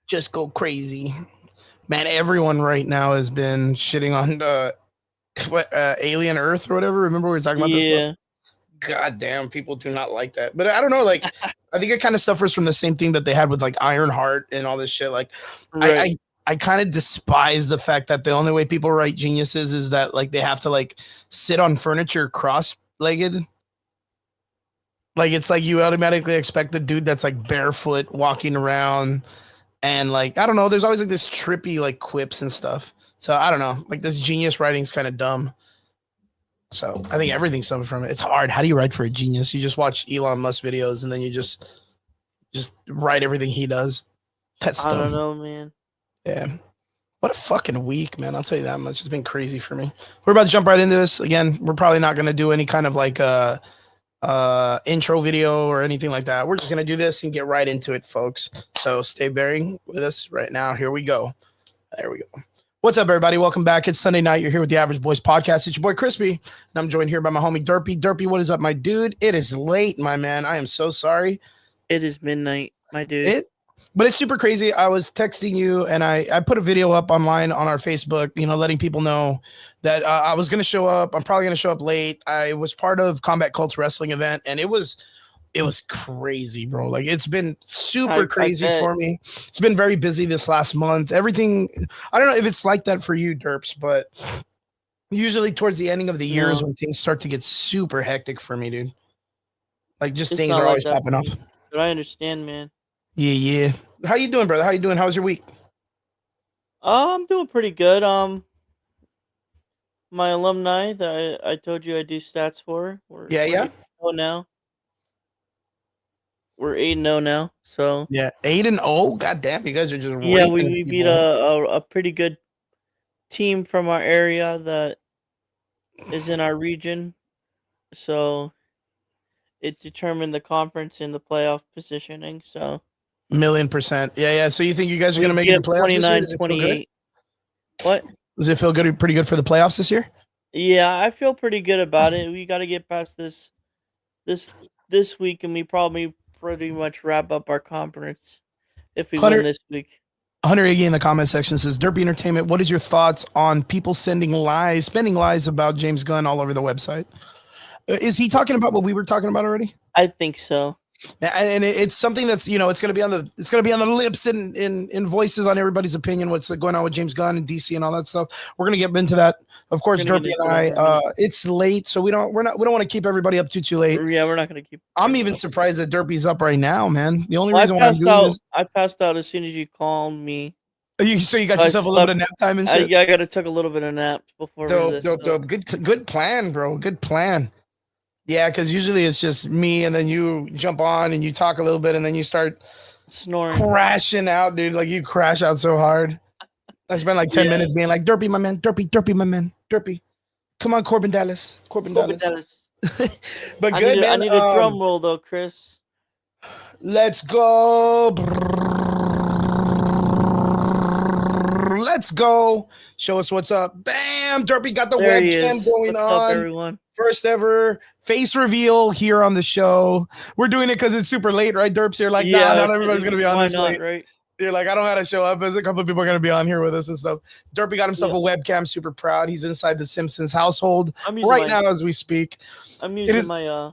Just go crazy. Man, everyone right now has been shitting on Alien Earth or whatever. Remember we were talking about this last. Yeah. God damn, people do not like that. But I don't know, like I think it kind of suffers from the same thing that they had with like Ironheart and all this shit. Like Right. I kind of despise the fact that the only way people write geniuses is that like they have to like sit on furniture cross-legged. Like it's like you automatically expect the dude that's like barefoot walking around and like I don't know, there's always like this trippy like quips and stuff. So I don't know, like this genius writing's kind of dumb. So I think everything's something from it. It's hard. How do you write for a genius? You just watch Elon Musk videos and then you just write everything he does. That's I dumb. don't know, man. Yeah. What a fucking week, man. I'll tell you that much. It's been crazy for me. We're about to jump right into this. Again, we're probably not going to do any kind of like intro video or anything like that. We're just going to do this and get right into it, folks. So stay bearing with us right now. Here we go. There we go. What's up, everybody? Welcome back. It's Sunday night. You're here with the Average Boys Podcast. It's your boy, Crispy, and I'm joined here by my homie, Derpy. Derpy, what is up, my dude? It is late, my man. I am so sorry. It is midnight, my dude. But it's super crazy. I was texting you, and I put a video up online on our Facebook, you know, letting people know that I was going to show up. I'm probably going to show up late. I was part of Combat Cult's wrestling event, and it was crazy, bro. Like it's been super crazy for me. It's been very busy this last month. Everything, I don't know if it's like that for you, Derps, but usually towards the ending of the year is when things start to get super hectic for me, dude. Like just things are always popping off. But I understand, man. Yeah. How you doing, brother? How you doing? How's your week? I'm doing pretty good. My alumni that I told you I do stats for. We're 8-0 now. We're 8-0 now. So yeah, 8-0. God damn, you guys are just we beat a pretty good team from our area that is in our region. So it determined the conference and the playoff positioning. So 1,000,000%. Yeah. So you think you guys are going to make it to playoffs 29-28? What? Does it feel good? Pretty good for the playoffs this year? Yeah, I feel pretty good about it. We got to get past this week, and we probably pretty much wrap up our conference if we win this week. Hunter Iggy in the comment section says, Derpy Entertainment, what is your thoughts on people spending lies about James Gunn all over the website? Is he talking about what we were talking about already? I think so. And it's something that's, you know, it's going to be on the lips and in voices on everybody's opinion. What's going on with James Gunn and DC and all that stuff. We're going to get into that. Of course, Derpy and I, it's late, so we don't want to keep everybody up too late. Yeah, we're not going to keep. I'm even surprised that Derpy's up right now, man. The only reason why I'm doing this, I passed out as soon as you called me. So you got yourself a little bit of nap time and shit. I got to take a little bit of nap before this. Dope. Good plan, bro. Good plan. Yeah, because usually it's just me, and then you jump on and you talk a little bit, and then you start snoring, crashing out, dude. Like you crash out so hard. I spent like 10 minutes being like, Derpy, my man, Derpy, my man, Derpy. Come on, Corbin Dallas. But good, man. I need a drum roll, though, Chris. Let's go. Let's go. Show us what's up. Bam! Derpy got the webcam going on. What's up, everyone? First ever face reveal here on the show. We're doing it because it's super late, right, Derps? You're like, nah, not everybody's going to be on this late. Right? You're like, I don't know how to show up. There's a couple of people are going to be on here with us and stuff. Derpy got himself a webcam, super proud. He's inside the Simpsons household right now as we speak. I'm using my...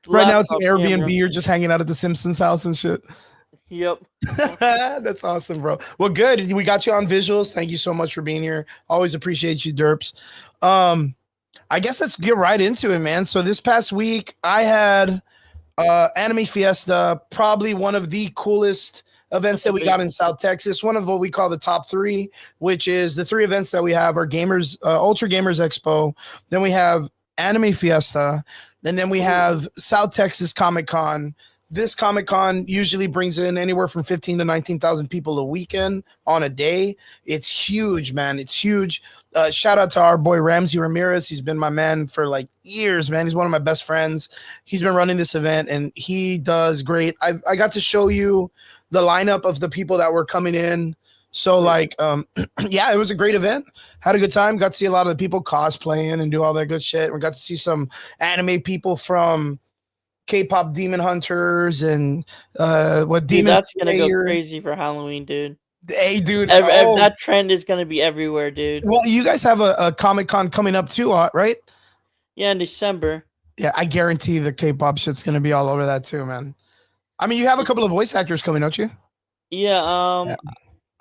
Right now it's an Airbnb. Camera. You're just hanging out at the Simpsons house and shit. Yep. That's awesome, bro. Well, good. We got you on visuals. Thank you so much for being here. Always appreciate you, Derps. I guess let's get right into it, man. So this past week, I had Anime Fiesta, probably one of the coolest events that we got in South Texas. One of what we call the top three, which is the three events that we have are Gamers, Ultra Gamers Expo. Then we have Anime Fiesta. And then we have South Texas Comic Con. This Comic Con usually brings in anywhere from 15 to 19,000 people a weekend on a day. It's huge, man. It's huge. Shout out to our boy Ramsey Ramirez. He's been my man for like years, man. He's one of my best friends. He's been running this event and he does great. I got to show you the lineup of the people that were coming in. So like, yeah, it was a great event. Had a good time. Got to see a lot of the people cosplaying and do all that good shit. We got to see some anime people from K-pop demon hunters and what Dude, demon that's gonna go slayer. crazy for Halloween, dude. Hey, dude. Oh, That trend is gonna be everywhere, dude. well, you guys have a Comic-Con coming up too, right? Yeah, in December. Yeah, I guarantee the K-pop shit's gonna be all over that too, man. I mean, you have a couple of voice actors coming, don't you? Yeah, Yeah.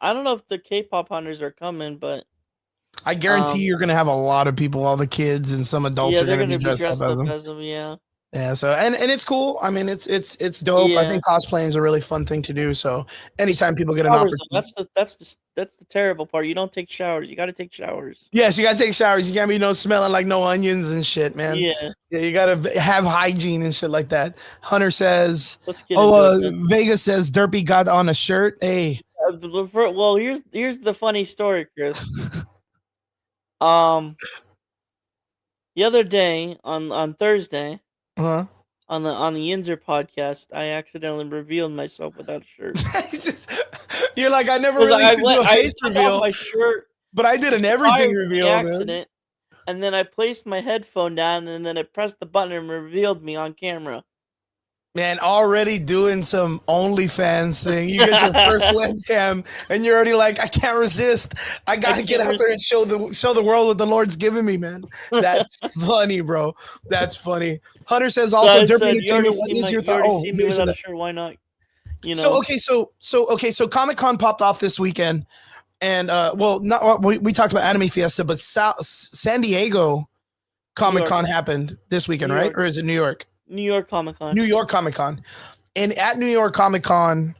I don't know if the K-pop hunters are coming, but I guarantee you're gonna have a lot of people, all the kids and some adults yeah, are they're gonna be gonna be dressed up dressed as up them. as them. Yeah, Yeah, so and it's cool. I mean, it's dope. I yeah. think cosplaying is a really fun thing to do. So anytime people get an Showers, though. opportunity, That's the terrible part. You don't take showers. You got to take showers. yes, you gotta take showers. You can't be smelling like no onions and shit, man. Yeah, Yeah, you gotta have hygiene and shit like that. Hunter says, let's get "Oh, into it, man. Vegas says Derpy got on a shirt." Hey, Well, here's the funny story, Chris. Um, the other day on Thursday huh? on the Yinzer podcast, I accidentally revealed myself without a shirt. You're like, I never Because really I could do went, a I face took off reveal, my shirt but I did an everything prior to the reveal, man. accident, and then I placed my headphone down, and then I pressed the button and revealed me on camera. Man, already doing some OnlyFans thing. You get your first webcam, and you're already like, I can't resist. I gotta get out there and show the world what the Lord's given me, man. That's funny, bro. That's funny. Hunter says also, So I Derpy said, you already Entertainment. What see is my, your you thought? already Oh, see me here's without a that. shirt. Why not? You So know. okay, so Comic-Con popped off this weekend, and well, not we talked about Anime Fiesta, but San Diego Comic-Con happened this weekend, right? Or is it New York? New York Comic Con. New York Comic-Con. And at New York Comic-Con,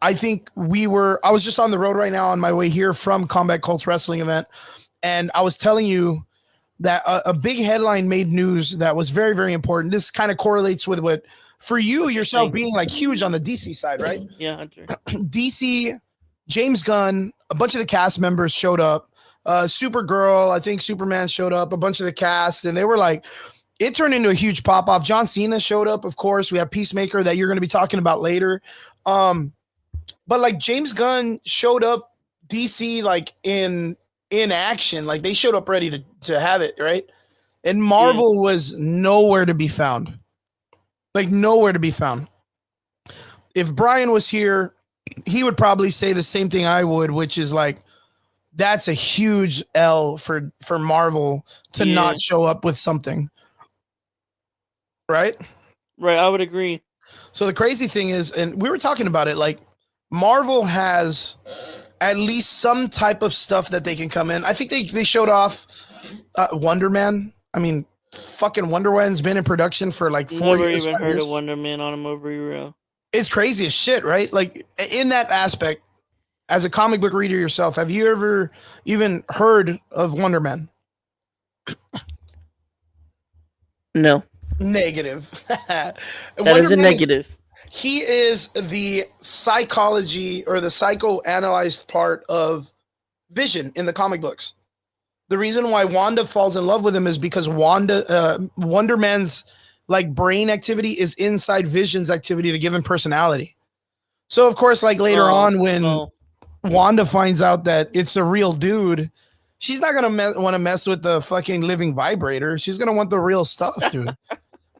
I think I was just on the road right now on my way here from Combat Cults Wrestling event. And I was telling you that a big headline made news that was very, very important. This kind of correlates with what, for you yourself being like huge on the DC side, right? Yeah, Hunter. DC, James Gunn, a bunch of the cast members showed up. Supergirl, I think Superman showed up, a bunch of the cast, and they were like, it turned into a huge pop off. John Cena showed up, of course. We have Peacemaker that you're going to be talking about later. But like James Gunn showed up DC like in action. Like they showed up ready to have it, right? And Marvel was nowhere to be found. Like nowhere to be found. If Brian was here, he would probably say the same thing I would, which is like, that's a huge L for Marvel to not show up with something. Right? Right, I would agree. So the crazy thing is, and we were talking about it, like Marvel has at least some type of stuff that they can come in. I think they showed off Wonder Man. I mean, fucking Wonder Woman's been in production for like 4 years. Never even heard of Wonder Man on a movie reel. It's crazy as shit, right? Like in that aspect, as a comic book reader yourself, have you ever even heard of Wonder Man? No. Negative. That is a negative. He is the psychology or the psychoanalyzed part of Vision in the comic books. The reason why Wanda falls in love with him is because Wonder Man's like brain activity is inside Vision's activity to give him personality. So of course, like later on when Wanda finds out that it's a real dude, she's not gonna want to mess with the fucking living vibrator. She's gonna want the real stuff, dude.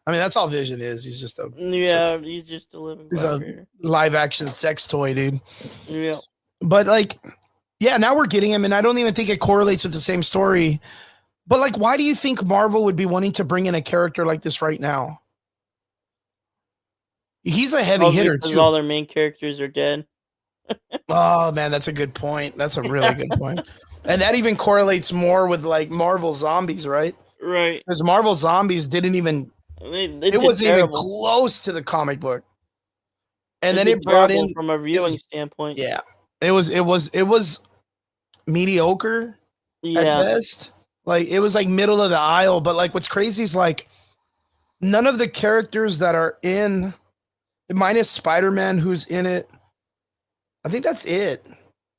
I mean, that's all Vision is. He's just he's just a living vibrator. A live action sex toy, dude. Yeah. But like, yeah, now we're getting him, and I don't even think it correlates with the same story. But like, why do you think Marvel would be wanting to bring in a character like this right now? He's a heavy hitter too. All their main characters are dead. Oh man, that's a good point. That's a really good point. And that even correlates more with like Marvel Zombies, right? Right. Because Marvel Zombies didn't even. It wasn't even close to the comic book. And then it brought in from a viewing standpoint. Yeah, it was mediocre at best. Like it was like middle of the aisle. But like what's crazy is like none of the characters that are in, minus Spider-Man, who's in it. I think that's it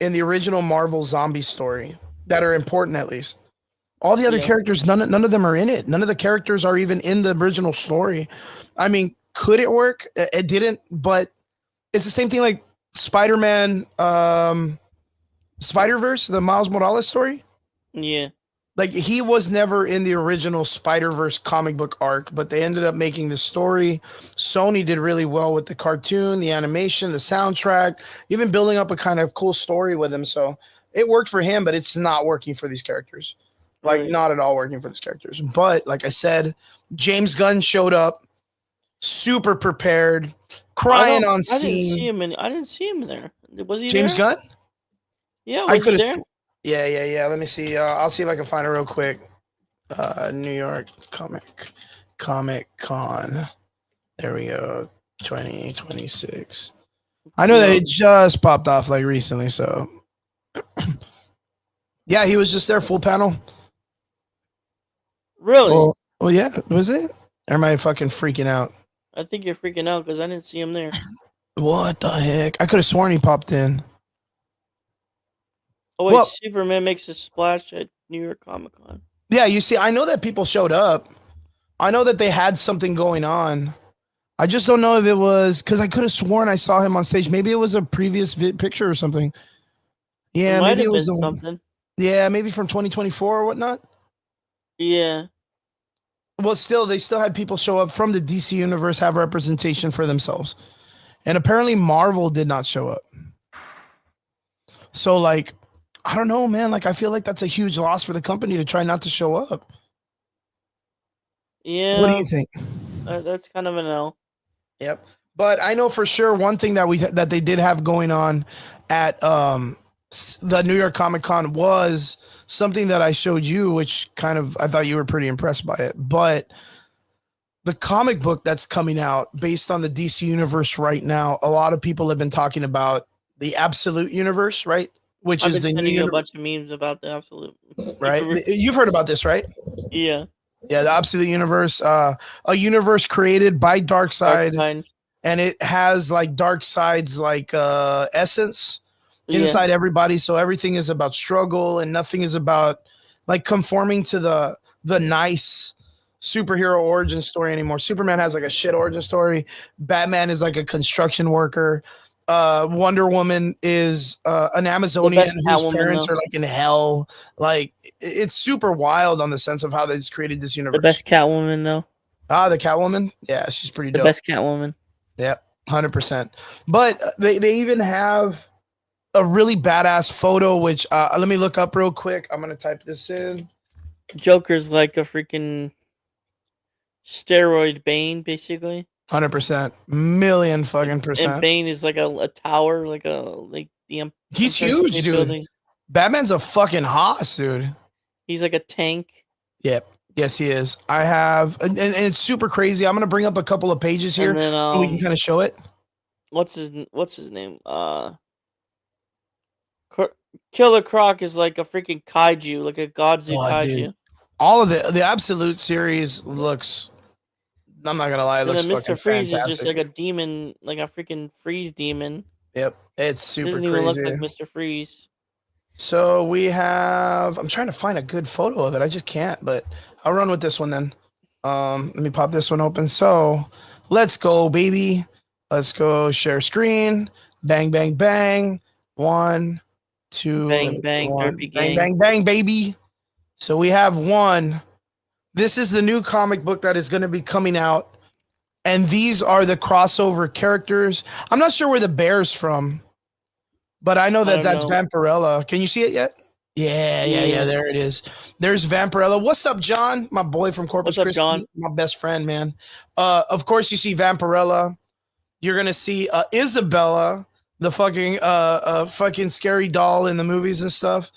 in the original Marvel zombie story that are important at least. All the other characters, none of them are in it. None of the characters are even in the original story. I mean, could it work? It didn't, but it's the same thing like Spider-Man, Spider-Verse, the Miles Morales story. Yeah. like he was never in the original Spider-Verse comic book arc, but they ended up making this story. Sony did really well with the cartoon, the animation, the soundtrack, even building up a kind of cool story with him. So it worked for him, but it's not working for these characters. Like Right. not at all working for these characters. But like I said, James Gunn showed up super prepared, crying on I didn't see scene. him in. I didn't see him in there. Was he James there? Gunn? Yeah, I was he could have. there? Yeah. Let me see. I'll see if I can find it real quick. New York Comic Con. There we go. 2026. I know that No. it just popped off like recently, so yeah, he was just there full panel. Really? Oh yeah, was it? Or am I fucking freaking out? I think you're freaking out because I didn't see him there. What the heck? I could have sworn he popped in. Oh wait, Well, Superman makes a splash at New York Comic Con. yeah, you see, I know that people showed up. I know that they had something going on. I just don't know if it was because I could have sworn I saw him on stage. Maybe it was a previous picture or something. It Yeah, might maybe have it was been the one. something. Yeah, maybe from 2024 or whatnot. Yeah. Well, still, they still had people show up from the DC universe, have representation for themselves. And apparently Marvel did not show up. So, like, I don't know, man. Like, I feel like that's a huge loss for the company to try not to show up. Yeah. What do you think? That's kind of an L. Yep. But I know for sure one thing that they did have going on at the New York Comic Con was something that I showed you, which kind of I thought you were pretty impressed by it. But the comic book that's coming out based on the DC universe right now, a lot of people have been talking about the Absolute Universe, right? Which I've is been the new sending you a universe, bunch of memes about the Absolute right? Universe. You've heard about this, right? Yeah. Yeah, the Absolute Universe, a universe created by Darkseid, Darkseid. and it has like Darkseid's like essence Yeah. inside everybody. So everything is about struggle, and nothing is about like conforming to the nice superhero origin story anymore. Superman has like a shit origin story. Batman is like a construction worker. Wonder Woman is an The Amazonian best whose Catwoman parents though. are like in hell. Like it's super wild on the sense of how they've created this The universe. best Catwoman though. Ah, the Catwoman, yeah, she's pretty The dope. best Catwoman. Yeah, 100%. But they even have a really badass photo, which let me look up real quick. I'm gonna type this in. Joker's like a freaking steroid Bane, basically. 100%, million fucking And percent. Bane is like a tower, like the He's Empire huge, State dude. Building. Batman's a fucking hoss, dude. He's like a tank. Yep. Yes, he is. I have, and it's super crazy. I'm gonna bring up a couple of pages here And then so we can kind of show it. what's his name? Killer Croc is like a freaking kaiju, like a Godzu kaiju. Dude. All of it. The Absolute series looks. I'm not gonna lie, it And looks then fucking Mr. Freeze fantastic. is just like a demon, like a freaking freeze demon. Yep, it's He super doesn't even crazy. look like Mr. Freeze. So we have. I'm trying to find a good photo of it. I just can't. But I'll run with this one then. Let me pop this one open. So let's go, baby. Let's go. Share screen. Bang, bang, bang. 1, 2, Bang, bang, one. derpy Bang, gang. bang, bang, baby. So we have one. This is the new comic book that is going to be coming out, and these are the crossover characters. I'm not sure where the bear's from, but I know that that's know. Vampirella. Can you see it yet? Yeah. There it is. There's Vampirella. What's up, John? My boy from Corpus What's up, Christi. John? My best friend, man. Of course, you see Vampirella. You're gonna see Isabella, the fucking scary doll in the movies and stuff.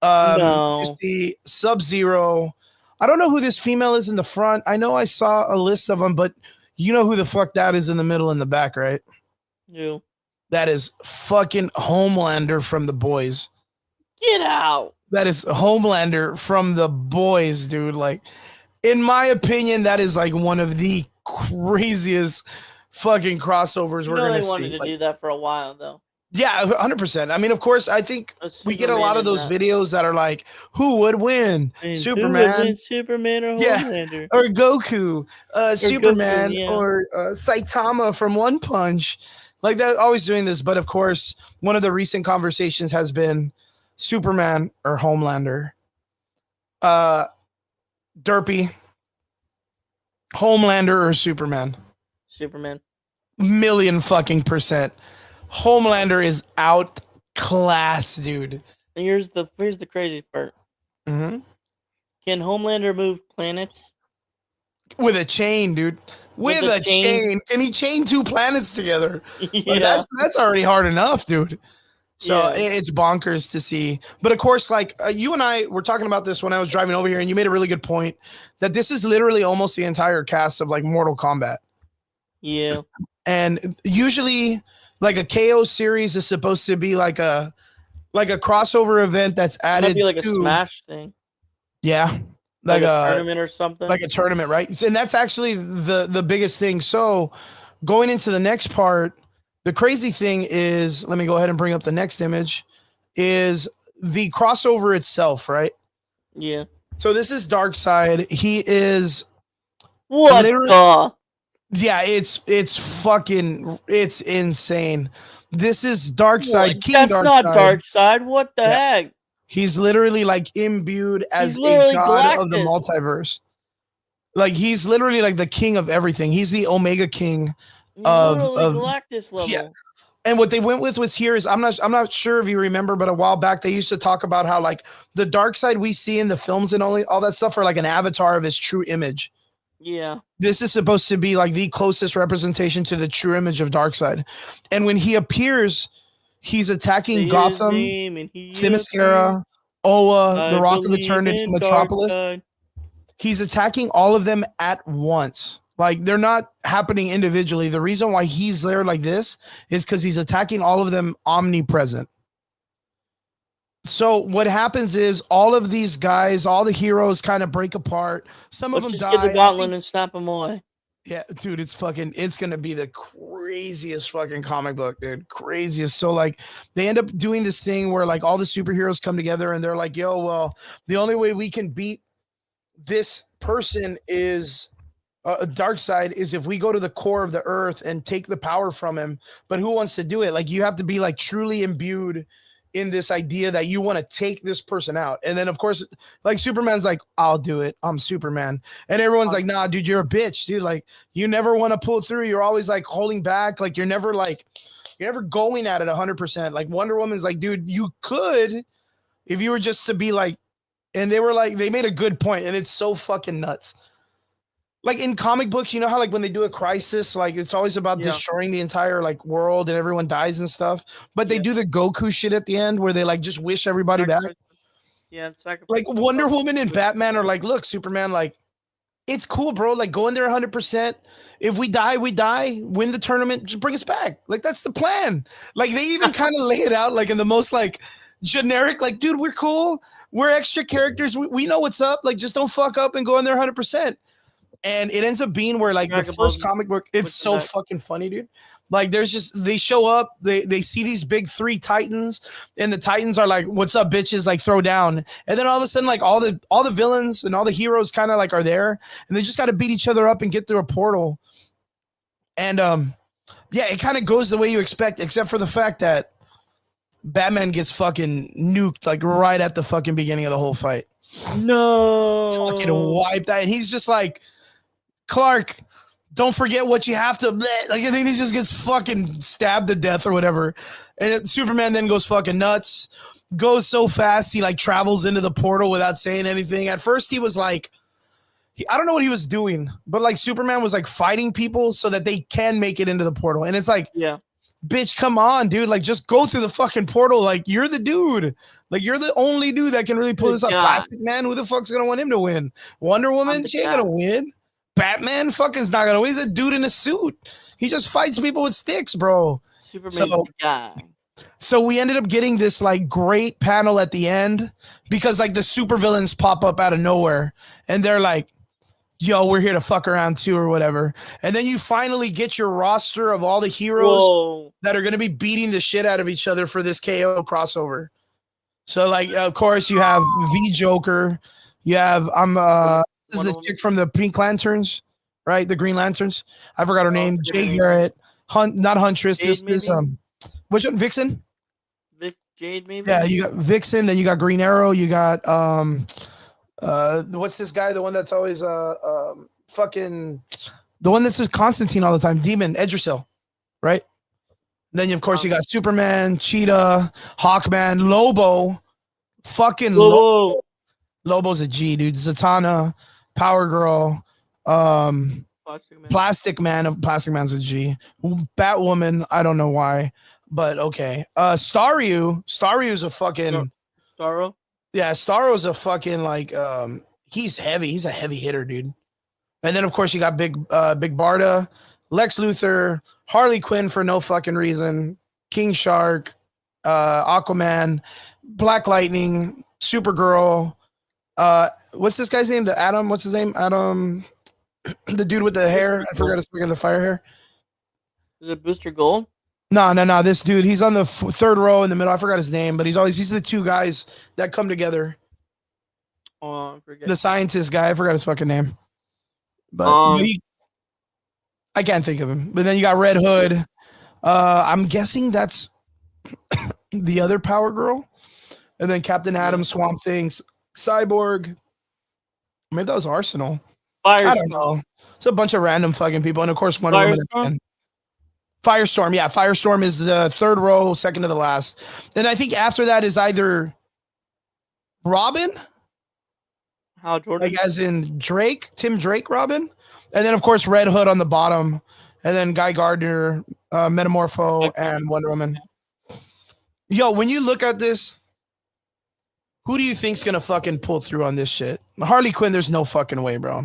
No. You see Sub-Zero. I don't know who this female is in the front. I know I saw a list of them, but you know who the fuck that is in the middle and the back, right? You. That is fucking Homelander from The Boys. Get out. That is Homelander from The Boys, dude. Like, in my opinion, that is like one of the craziest fucking crossovers we're gonna They see. wanted to do that for a while, though. Yeah, 100%. I mean, of course, I think we get a lot of those videos that are like, who would win? Superman, Who would win, Superman or Yeah. Homelander? or Goku, Superman, Goku, yeah. or Saitama from One Punch. Like they're always doing this, but of course, one of the recent conversations has been Superman or Homelander. Uh, Derpy, Homelander, or Superman? Superman. Million fucking percent. Homelander is outclassed, dude. And here's the crazy part. Mm-hmm. Can Homelander move planets? With a chain, dude. With a chain. Can he chain 2 planets together? Like, Yeah. that's already hard enough, dude. So Yeah. it's bonkers to see. But of course, like you and I were talking about this when I was driving over here, and you made a really good point that this is literally almost the entire cast of like Mortal Kombat. Yeah. And usually, like a KO series is supposed to be like a crossover event that's It might added be like a to, Smash thing. yeah, Like a tournament or something. like a tournament, right? And that's actually the biggest thing. So going into the next part, the crazy thing is, let me go ahead and bring up the next image, is the crossover itself, right? Yeah. So this is Darkseid. He is What the? yeah, it's fucking, it's insane. This is Darkseid. King That's not Darkseid. Darkseid. What the Yeah. heck? He's literally like imbued as He's a literally god of the Galactus. multiverse. Like he's literally like the king of everything. He's the Omega King He's of literally Galactus level. yeah. And what they went with was here is I'm not sure if you remember, but a while back they used to talk about how like the dark side we see in the films and all that stuff are like an avatar of his true image. Yeah. This is supposed to be like the closest representation to the true image of Darkseid. And when he appears, he's attacking Gotham, Themyscira, Oa, the Rock of Eternity, Metropolis. He's attacking all of them at once. Like they're not happening individually. The reason why he's there like this is because he's attacking all of them omnipresent. So what happens is all of these guys, all the heroes kind of break apart. Some of them just die. Get the gauntlet and snap them away. Yeah, dude, it's gonna be the craziest fucking comic book, dude. Craziest. So like they end up doing this thing where like all the superheroes come together and they're like, yo, well, the only way we can beat this person is Darkseid is if we go to the core of the earth and take the power from him. But who wants to do it? Like you have to be like truly imbued in this idea that you want to take this person out. And then of course, like Superman's like, I'll do it. I'm Superman. And everyone's like, nah, dude, you're a bitch, dude. Like you never want to pull through. You're always like holding back. Like you're never going at it 100%. Like Wonder Woman's like, dude, you could, if you were just to be like, and they were like, they made a good point, and it's so fucking nuts. Like in comic books, you know how like when they do a crisis, like it's always about destroying the entire like world and everyone dies and stuff. But they do the Goku shit at the end where they like just wish everybody back. Yeah, like Wonder Woman and Batman are like, look, Superman, like it's cool, bro. Like go in there 100%. If we die, we die. Win the tournament, just bring us back. Like that's the plan. Like they even kind of lay it out like in the most like generic, like, dude, we're cool. We're extra characters. We know what's up. Like just don't fuck up and go in there 100%. And it ends up being where like the first comic book, it's so fucking funny, dude. Like there's just, they show up, they see these big 3 titans, and the titans are like, what's up, bitches? Like throw down. And then all of a sudden, like all the villains and all the heroes kind of like are there, and they just got to beat each other up and get through a portal. And yeah, it kind of goes the way you expect, except for the fact that Batman gets fucking nuked like right at the fucking beginning of the whole fight. No. Fucking wiped out. And he's just like, Clark, don't forget what you have to. Like I think he just gets fucking stabbed to death or whatever. And Superman then goes fucking nuts. Goes so fast he like travels into the portal without saying anything. At first he was like, I don't know what he was doing, but like Superman was like fighting people so that they can make it into the portal. And it's like, yeah, bitch, come on, dude. Like just go through the fucking portal. Like you're the dude. Like you're the only dude that can really pull this up. Plastic Man, who the fuck's gonna want him to win? Wonder Woman, she ain't gonna win. Batman fucking's not gonna win. He's a dude in a suit. He just fights people with sticks, bro. Superman's the guy. So we ended up getting this like great panel at the end because like the supervillains pop up out of nowhere and they're like, yo, we're here to fuck around too or whatever. And then you finally get your roster of all the heroes that are going to be beating the shit out of each other for this KO crossover. So like, of course you have the Joker. You have, this is the chick from the Pink Lanterns, right? The Green Lanterns. I forgot her name. Jay Garrett. Not Huntress. Jade, this is which one? Vixen? Jade, maybe? Yeah, you got Vixen, then you got Green Arrow, you got What's this guy? The one that's always fucking the one that's with Constantine all the time. Demon Edgersil, right? Then of course you got Superman, Cheetah, Hawkman, Lobo, fucking Whoa. Lobo's a G, dude. Zatanna, Power Girl, Plastic Man's a G. Batwoman, I don't know why, but okay. Staryu's a fucking Starro. Yeah, Starro's a fucking like he's heavy. He's a heavy hitter, dude. And then of course you got Big Barda, Lex Luthor, Harley Quinn for no fucking reason, King Shark, Aquaman, Black Lightning, Supergirl. What's this guy's name? What's his name? Adam, the dude with the hair. I forgot his fucking the fire hair. Is it Booster Gold? No. This dude, he's on the third row in the middle. I forgot his name, but he's the two guys that come together. Oh, I forget. The scientist guy, I forgot his fucking name. But I can't think of him. But then you got Red Hood. I'm guessing that's the other Power Girl. And then Captain Atom, Swamp Thing, Cyborg. Maybe that was Arsenal. I don't know. It's a bunch of random fucking people. And of course, Wonder Woman at the end. Firestorm. Yeah, Firestorm is the third row, second to the last. And I think after that is either Robin. Hal Jordan. Like as in Drake, Tim Drake, Robin. And then, of course, Red Hood on the bottom. And then Guy Gardner, Metamorpho, and Wonder Woman. Yo, when you look at this, who do you think's going to fucking pull through on this shit? Harley Quinn, there's no fucking way, bro.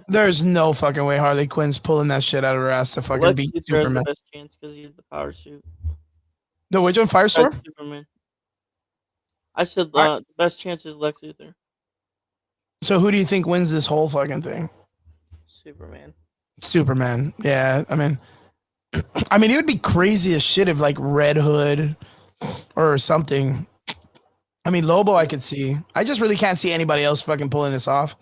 There's no fucking way Harley Quinn's pulling that shit out of her ass to fucking beat Superman. Has the best chance because he's the power suit. The which one? Firestorm? Superman. I said the best chance is Lex Luthor. So who do you think wins this whole fucking thing? Superman. Yeah, I mean, it would be crazy as shit if like Red Hood or something. I mean, Lobo I could see. I just really can't see anybody else fucking pulling this off.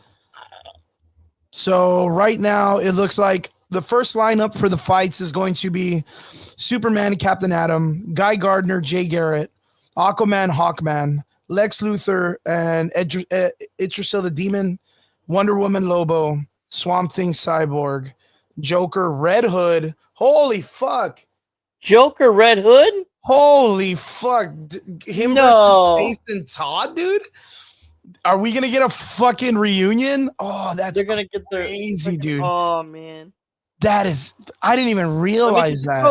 So right now it looks like the first lineup for the fights is going to be Superman, Captain Atom, Guy Gardner, Jay Garrett, Aquaman, Hawkman, Lex Luthor, and Idrisil the Demon, Wonder Woman, Lobo, Swamp Thing, Cyborg, Joker, Red Hood. Holy fuck. Joker, Red Hood? Holy fuck. Him versus Jason Todd, dude? Are we going to get a fucking reunion? Oh, that's crazy, dude. Oh, man. That is, I didn't even realize that.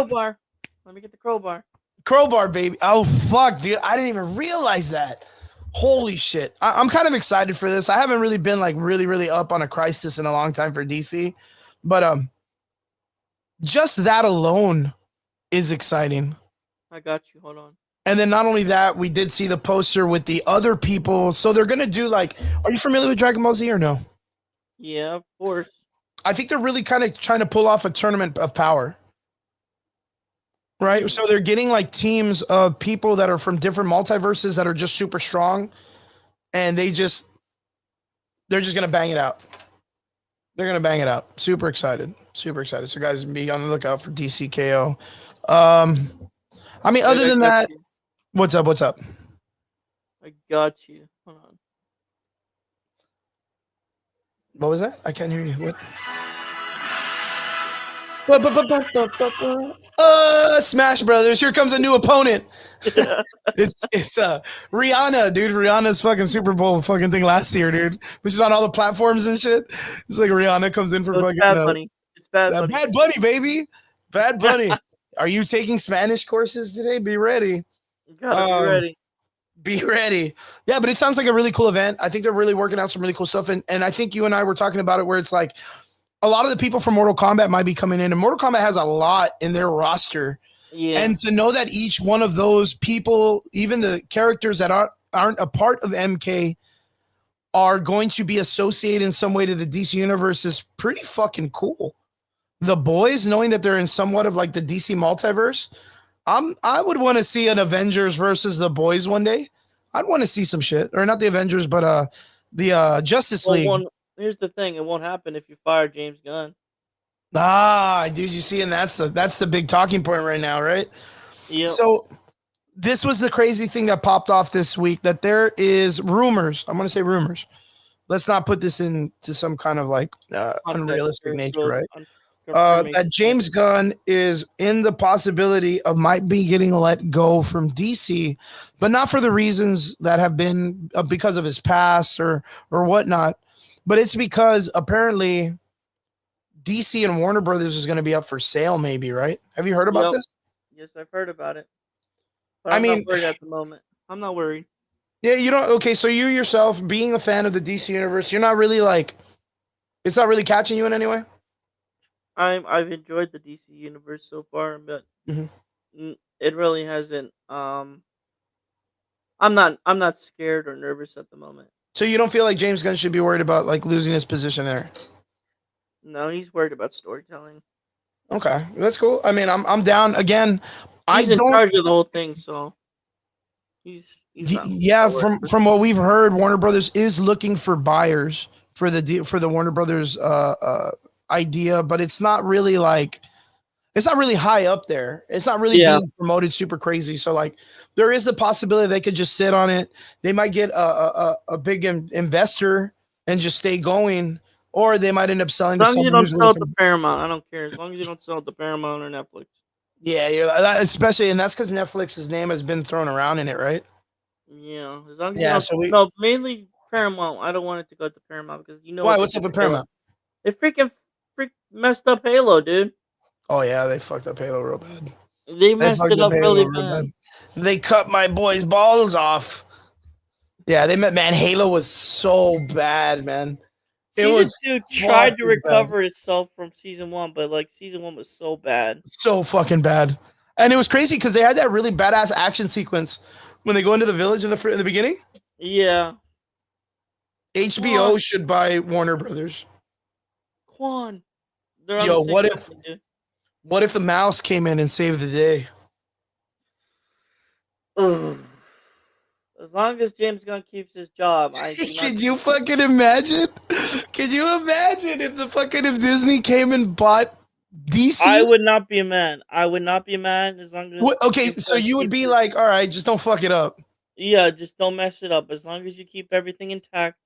Let me get the crowbar. Crowbar, baby. Oh, fuck, dude. I didn't even realize that. Holy shit. I'm kind of excited for this. I haven't really been like really up on a crisis in a long time for DC. But just that alone is exciting. I got you. Hold on. And then not only that, we did see the poster with the other people. So they're going to do like, are you familiar with Dragon Ball Z or no? Yeah, of course. I think they're really kind of trying to pull off a tournament of power. Right? So they're getting like teams of people that are from different multiverses that are just super strong. And they're just going to bang it out. They're going to bang it out. Super excited. So guys, be on the lookout for DCKO. I mean, other than that, what's up? I got you. Hold on. What was that? I can't hear you. What? Smash Brothers. Here comes a new opponent. It's Rihanna, dude. Rihanna's fucking Super Bowl fucking thing last year, dude. Which is on all the platforms and shit. It's like Rihanna comes in for fucking Bad Bunny. It's Bad Bunny. Bad Bunny, baby. Bad Bunny. Are you taking Spanish courses today? Be ready. Gotta be ready. Be ready. Yeah, but it sounds like a really cool event. I think they're really working out some really cool stuff. And I think you and I were talking about it where it's like a lot of the people from Mortal Kombat might be coming in. And Mortal Kombat has a lot in their roster. Yeah. And to know that each one of those people, even the characters that aren't a part of MK, are going to be associated in some way to the DC universe is pretty fucking cool. The boys, knowing that they're in somewhat of like the DC multiverse, I would want to see an Avengers versus the boys one day. I'd want to see some shit, or not the Avengers, but the Justice League. Here's the thing: it won't happen if you fire James Gunn. Ah, dude, you see, and that's the big talking point right now, right? Yeah. So this was the crazy thing that popped off this week, that there is rumors. I'm going to say rumors. Let's not put this into some kind of like Context unrealistic or nature, right? confirmation. That James Gunn is in the possibility of might be getting let go from DC, but not for the reasons that have been because of his past or whatnot, but it's because apparently DC and Warner Brothers is going to be up for sale, maybe, right? Have you heard about Yep. this? Yes, I've heard about it, but I I'm not mean, worried at the moment. I'm not worried. yeah, you don't. Okay, so you yourself, being a fan of the DC universe, you're not really like, it's not really catching you in any way. I've enjoyed the DC universe so far, but Mhm. it really hasn't. I'm not scared or nervous at the moment. So you don't feel like James Gunn should be worried about like losing his position there? No, he's worried about storytelling. Okay, that's cool. I mean, I'm down again. I He's in don't. charge of the whole thing, so he's Yeah, not worried. from what we've heard, Warner Brothers is looking for buyers for the Warner Brothers idea, but it's not really like, it's not really high up there. It's not really Yeah, being promoted super crazy. So like, there is the possibility they could just sit on it. They might get a big investor and just stay going, or they might end up selling as to long as you someone don't who's sell it looking. to Paramount, I don't care. As long as you don't sell it to Paramount or Netflix. Yeah, yeah, especially, and that's because Netflix's name has been thrown around in it, right? Yeah, as long as you Yeah. don't. So we, No, mainly Paramount. I don't want it to go to Paramount because you know why? what they What's did up with to Halo. Paramount? They freak messed up Halo, dude. Oh yeah, they fucked up Halo real bad. They They messed fucked it up up Halo really real bad. bad. They cut my boy's balls off. Yeah, they met, man. Halo was so bad, man. It Season was 2 tried to fucking bad. recover itself from season 1, but like season 1 was so bad. So fucking bad. And it was crazy because they had that really badass action sequence when they go into the village in the beginning. Yeah. HBO Quan, should buy Warner Brothers. Quan. They're on the Yo, same company, dude. what if the mouse came in and saved the day? Ugh. As long as James Gunn keeps his job, I do not. Can you fucking imagine? Can you imagine if Disney came and bought I DC? would not be mad. I would not be mad as long as What, okay, James so Gunn you would keeps be his. like, all right, just don't fuck it up. Yeah, just don't mess it up. As long as you keep everything intact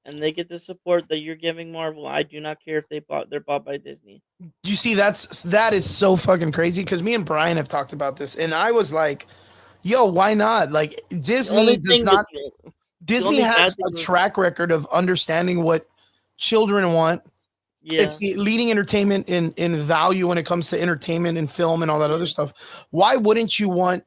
and they get the support that you're giving Marvel, I do not care if they're bought by Disney. You see, that is so fucking crazy because me and Brian have talked about this, and I was like, yo, why not? Like The only Disney does thing not. the Disney only bad has thing a with track record of understanding what children want. It's yeah, the leading entertainment in value when it comes to entertainment and film and all that other yeah. stuff. Why wouldn't you want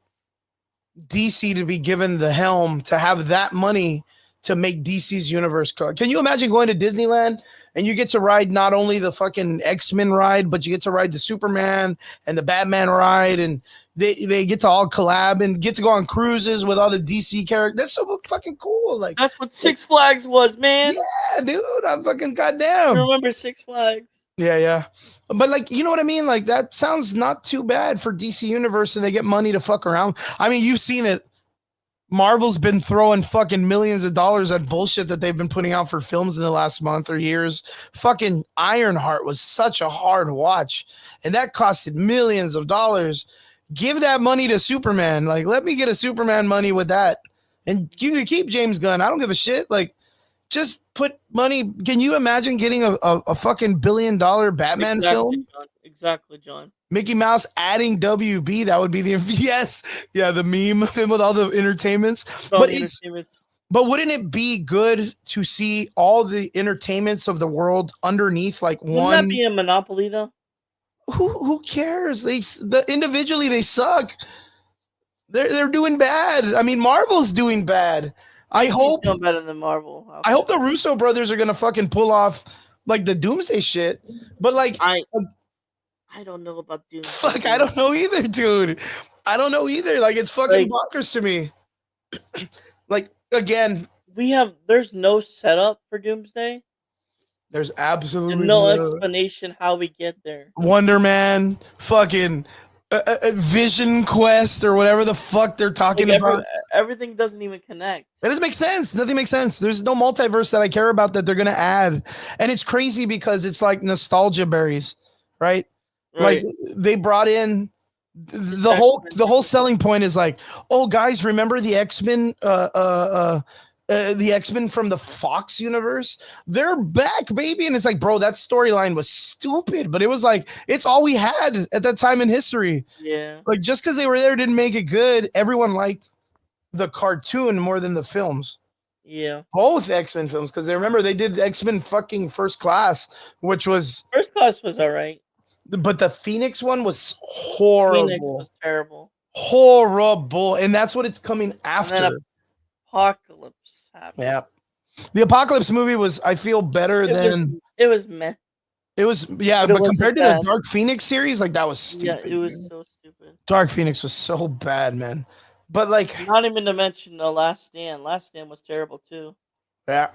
DC to be given the helm to have that money to make DC's universe? Can you imagine going to Disneyland and you get to ride not only the fucking X-Men ride, but you get to ride the Superman and the Batman ride, and they get to all collab and get to go on cruises with all the DC characters. That's so fucking cool. That's what Six Flags was, man. Yeah, dude, I'm fucking You goddamn. remember Six Flags? Yeah, yeah. But like, you know what I mean? Like that sounds not too bad for DC Universe, and they get money to fuck around. I mean, you've seen it. Marvel's been throwing fucking millions of dollars at bullshit that they've been putting out for films in the last month or years. Fucking Ironheart was such a hard watch, and that costed millions of dollars. Give that money to Superman. Like, let me get a Superman money with that. And you can keep James Gunn. I don't give a shit. Like, just put money. Can you imagine getting a fucking $1 billion Batman Exactly, film? John. Exactly, John. Mickey Mouse adding WB, that would be the yes, yeah, the meme of him with all the entertainments. Strong entertainment. But wouldn't it be good to see all the entertainments of the world underneath like Wouldn't that one? be a monopoly though? Who cares? Individually they suck. They're doing bad. I mean, Marvel's doing bad. I DC's hope doing better than Marvel. I hope the Russo brothers are gonna fucking pull off like the Doomsday shit. But like, I don't know about Doomsday. fuck, I don't know either, dude. I don't know either. Like, it's fucking bonkers to me. Like, again, there's no setup for Doomsday there's absolutely and no explanation how we get there. Wonder Man, fucking Vision Quest, or whatever the fuck they're talking about. Everything doesn't even connect. That doesn't make sense. Nothing makes sense. There's no multiverse that I care about that they're gonna add, and it's crazy because it's like nostalgia berries, right? Like they brought in The whole selling point is like, oh guys, remember the X-Men the X-Men from the Fox universe? They're back, baby. And it's like, bro, that storyline was stupid, but it was like it's all we had at that time in history. Yeah. Like just because they were there didn't make it good. Everyone liked the cartoon more than the films. Yeah. Both X-Men films, because they remember they did X-Men fucking First Class, which was First Class was alright. but the Phoenix one was Phoenix horrible. was terrible. Horrible. And that's what it's coming after. And then Apocalypse happened. Yeah. The Apocalypse movie was, I feel, better It was meh. It was, yeah, but compared to the Dark Phoenix series, like that was stupid. Yeah, it was so stupid. Dark Phoenix was so bad, man. But like, not even to mention the Last Stand. Last Stand was terrible too. Yeah.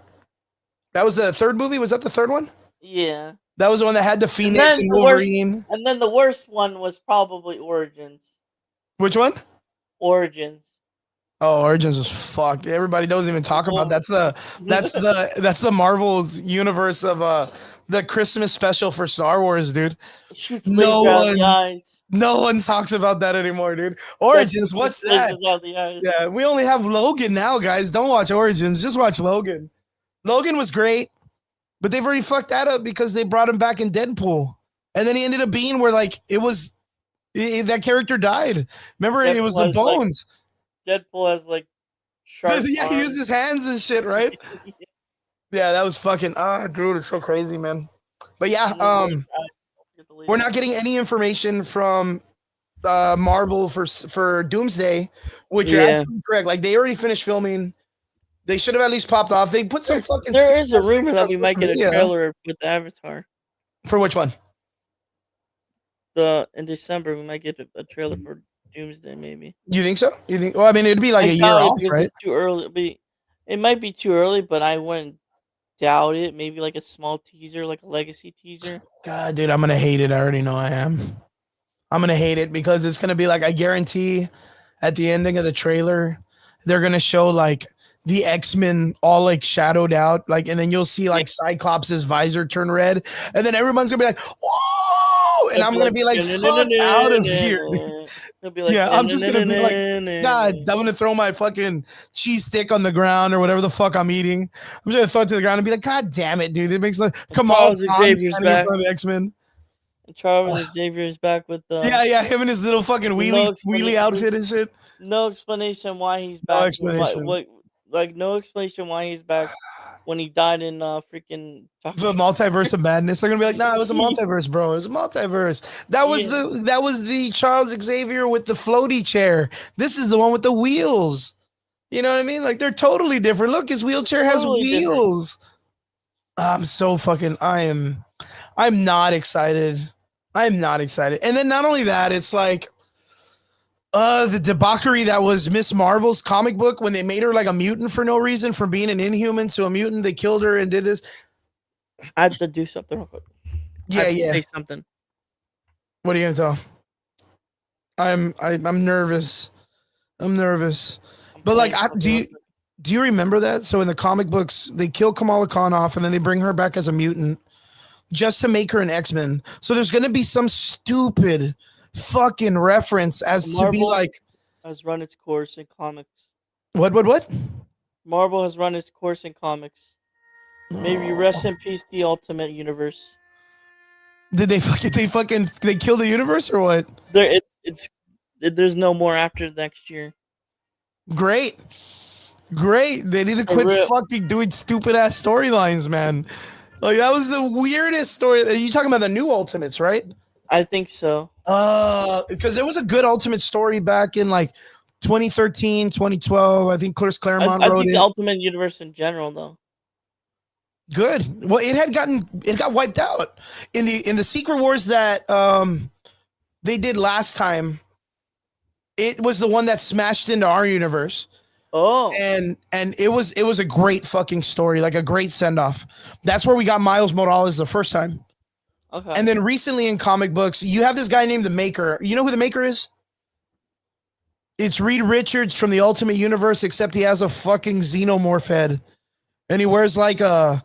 That was the third movie? Was that the third one? Yeah. That was the one that had the Phoenix and Wolverine. And then the worst one was probably Origins. Which one? Origins. Oh, Origins was fucked. Everybody doesn't even talk about that's the Marvel's universe of the Christmas special for Star Wars, dude. It shoots lasers out of the eyes. No one talks about that anymore, dude. Origins, what's that? Yeah, we only have Logan now, guys. Don't watch Origins. Just watch Logan. Logan was great, but they've already fucked that up because they brought him back in Deadpool. And then he ended up being where, like, that character died. Remember, Deadpool it was the bones. Deadpool has, like, sharp yeah, he used his hands and shit, right? Yeah, that was fucking, dude, it's so crazy, man. But yeah, we're not getting any information from Marvel for Doomsday, which you're absolutely correct. Like, they already finished filming. They should have at least popped off. They put some fucking. There is a rumor that we might get a trailer with Avatar. For which one? In December, we might get a trailer for Doomsday, maybe. You think so? You think? Well, I mean, it'd be like a year off, right? It's too early. It might be too early, but I wouldn't doubt it. Maybe like a small teaser, like a legacy teaser. God, dude, I'm gonna hate it. I already know I am. I'm gonna hate it because it's gonna be like, I guarantee, at the ending of the trailer, they're gonna show like the X-Men all like shadowed out, like, and then you'll see like Cyclops' visor turn red, and then everyone's gonna be like, "Whoa!" And I'm gonna be like, "Fuck out of here!" Yeah, I'm just gonna be like, God, I'm gonna throw my fucking cheese stick on the ground or whatever the fuck I'm eating. I'm just gonna throw it to the ground and be like, God damn it, dude! It makes like, come on, Xavier's back. The X-Men. Charles Xavier's back with the him and his little fucking wheelie outfit and shit. No explanation why he's back. No explanation. No explanation why he's back when he died in freaking the Multiverse of Madness. They're gonna be like, nah, it was a multiverse, bro. It was a multiverse. That was the Charles Xavier with the floaty chair. This is the one with the wheels. You know what I mean? Like, they're totally different. Look, his wheelchair has wheels. I'm so fucking. I'm not excited. I'm not excited. And then not only that, it's like the debauchery that was Miss Marvel's comic book when they made her like a mutant for no reason, from being an Inhuman to a mutant. They killed her and did this. I have to do something real quick. Yeah. Say something. What are you gonna tell? I'm nervous. I'm nervous. But like, do you remember that? So in the comic books, they kill Kamala Khan off and then they bring her back as a mutant just to make her an X-Men. So there's gonna be some stupid fucking reference as Marvel to be like, has run its course in comics. What? Marvel has run its course in comics. Maybe rest in peace, the Ultimate Universe. Did they kill the universe or what? There's no more after next year. Great. They need to quit fucking doing stupid ass storylines, man. Like, that was the weirdest story. Are you talking about the new Ultimates, right? I think so. Because there was a good Ultimate story back in like 2013, 2012. I think Chris Claremont wrote it. The Ultimate Universe in general, though. Good. Well, it got wiped out in the Secret Wars that they did last time. It was the one that smashed into our universe. Oh, and it was a great fucking story, like a great send off. That's where we got Miles Morales the first time. Okay. And then recently in comic books, you have this guy named the Maker. You know who the Maker is? It's Reed Richards from the Ultimate Universe, except he has a fucking xenomorph head, and he wears like a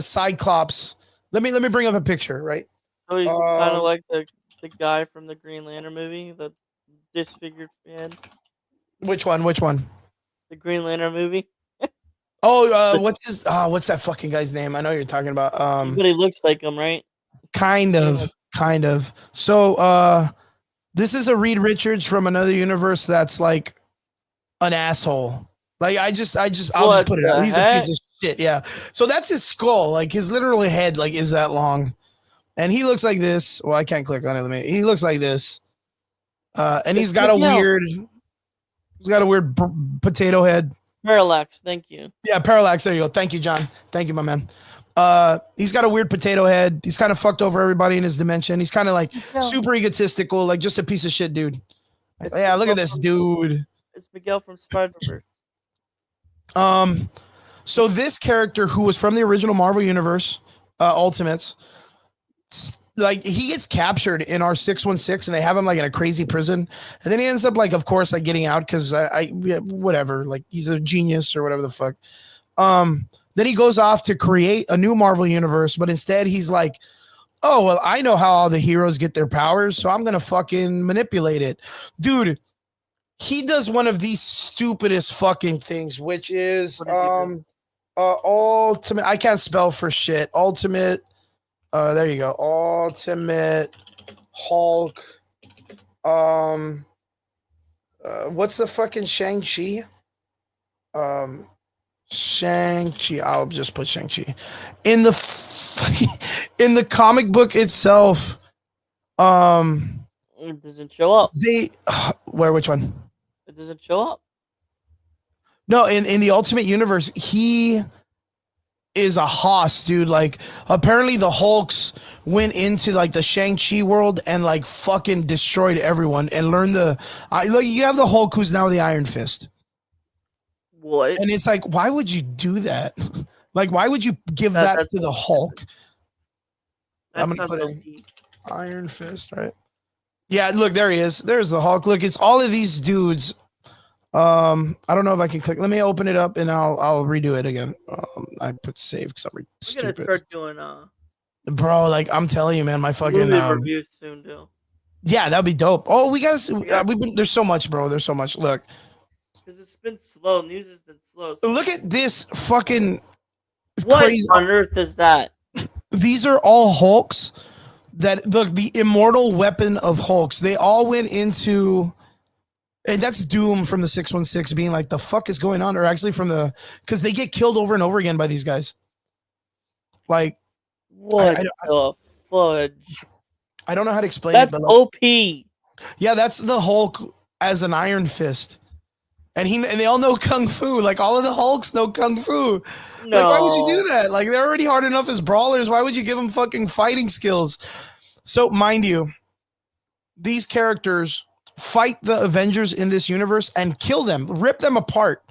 Cyclops. Let me bring up a picture, right? So he's kind of like the the guy from the Green Lantern movie, the disfigured head. Which one? Which one? The Green Lantern movie. Oh, But what's that fucking guy's name? I know you're talking about. everybody looks like him, right? Kind Yeah, of, like- kind of. So, this is a Reed Richards from another universe that's like an asshole. Like I'll just What put it out. the He's a piece heck? of shit. Yeah. So that's his skull. Like his literal head, like is that long, and he looks like this. Well, I can't click on it. He looks like this. And It's Miguel. He's got a weird potato head. Parallax. Thank you. Yeah, parallax. There you go. Thank you, John. Thank you, my man. He's got a weird potato head. He's kind of fucked over everybody in his dimension. He's kind of like Miguel. super egotistical, like just a piece of shit dude. It's Yeah, look at Miguel this from- dude. It's Miguel from Spider-Verse. So this character who was from the original Marvel Universe, Ultimates, like he gets captured in our 616 and they have him like in a crazy prison. And then he ends up like, of course, like getting out because whatever, like he's a genius or whatever the fuck. Then he goes off to create a new Marvel Universe, but instead he's like, oh, well, I know how all the heroes get their powers, so I'm going to fucking manipulate it. Dude, he does one of these stupidest fucking things, which is ultimate. I can't spell for shit. Ultimate. There you go. Ultimate Hulk. What's the fucking Shang-Chi? Shang-Chi. I'll just put Shang-Chi. In the comic book itself, it doesn't show up. Which one? It doesn't show up. No, in the Ultimate Universe, he is a hoss, dude. Like, apparently the Hulks went into like the Shang-Chi world and like fucking destroyed everyone and learned like you have the Hulk who's now the Iron Fist. What? And it's like, why would you do that? Like, why would you give that to the Hulk? I'm gonna put in Iron Fist, right? Yeah, look, there he is. There's the Hulk. Look, it's all of these dudes. I don't know if I can click. Let me open it up and I'll redo it again. I put save because I'm stupid. We're gonna start doing bro. Like I'm telling you, man, my fucking movie reviews soon, too. Yeah, that'd be dope. Oh, we gotta. There's so much, bro. There's so much. Look, because it's been slow. News has been slow. So look at this fucking. What crazy. on earth is that? These are all Hulks. That look, the immortal weapon of Hulks. They all went into. And that's Doom from the 616 being like, the fuck is going on? Or actually because they get killed over and over again by these guys. Like, what the fudge? I don't know how to explain it. That's OP. Yeah, that's the Hulk as an Iron Fist. And they all know Kung Fu. Like, all of the Hulks know Kung Fu. No. Like, why would you do that? Like, they're already hard enough as brawlers. Why would you give them fucking fighting skills? So, mind you, these characters fight the Avengers in this universe and kill them, rip them apart.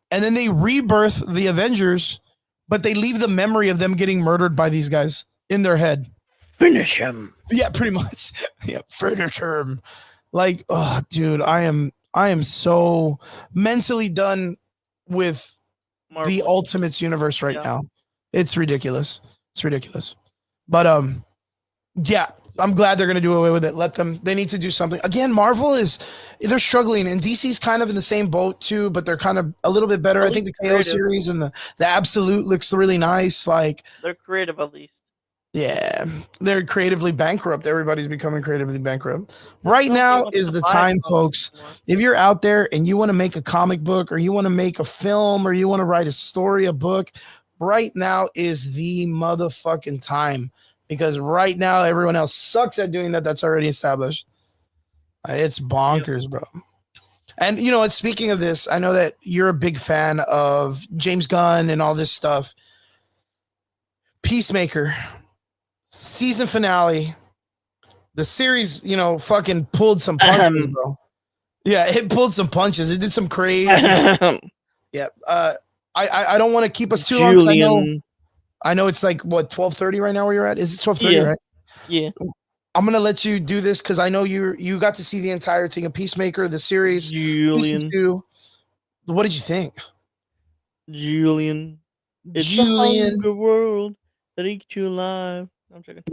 And then they rebirth the Avengers, but they leave the memory of them getting murdered by these guys in their head. Finish him. Yeah, pretty much. Yeah, finish him. Like, oh, dude, I am so mentally done with Marvel. The Ultimates universe right now. It's ridiculous. It's ridiculous. But yeah, I'm glad they're going to do away with it. They need to do something. Again, Marvel they're struggling, and DC's kind of in the same boat too, but they're kind of a little bit better. I think the KO series and the Absolute looks really nice. Like, they're creative at least. Yeah, they're creatively bankrupt. Everybody's becoming creatively bankrupt. Right now is the time, folks. If you're out there and you want to make a comic book or you want to make a film or you want to write a story, a book, right now is the motherfucking time. Because right now, everyone else sucks at doing that. That's already established. It's bonkers, bro. And, speaking of this, I know that you're a big fan of James Gunn and all this stuff. Peacemaker, season finale. The series, fucking pulled some punches, bro. Yeah, it pulled some punches. It did some crazy. Yeah. I don't want to keep us too long. I know it's like what 12:30 right now where you're at. Is it 12:30, right? Yeah. I'm gonna let you do this because I know you got to see the entire thing of Peacemaker, the series. Julian. What did you think? Julian. It's a hunger world that eats you alive. I'm checking.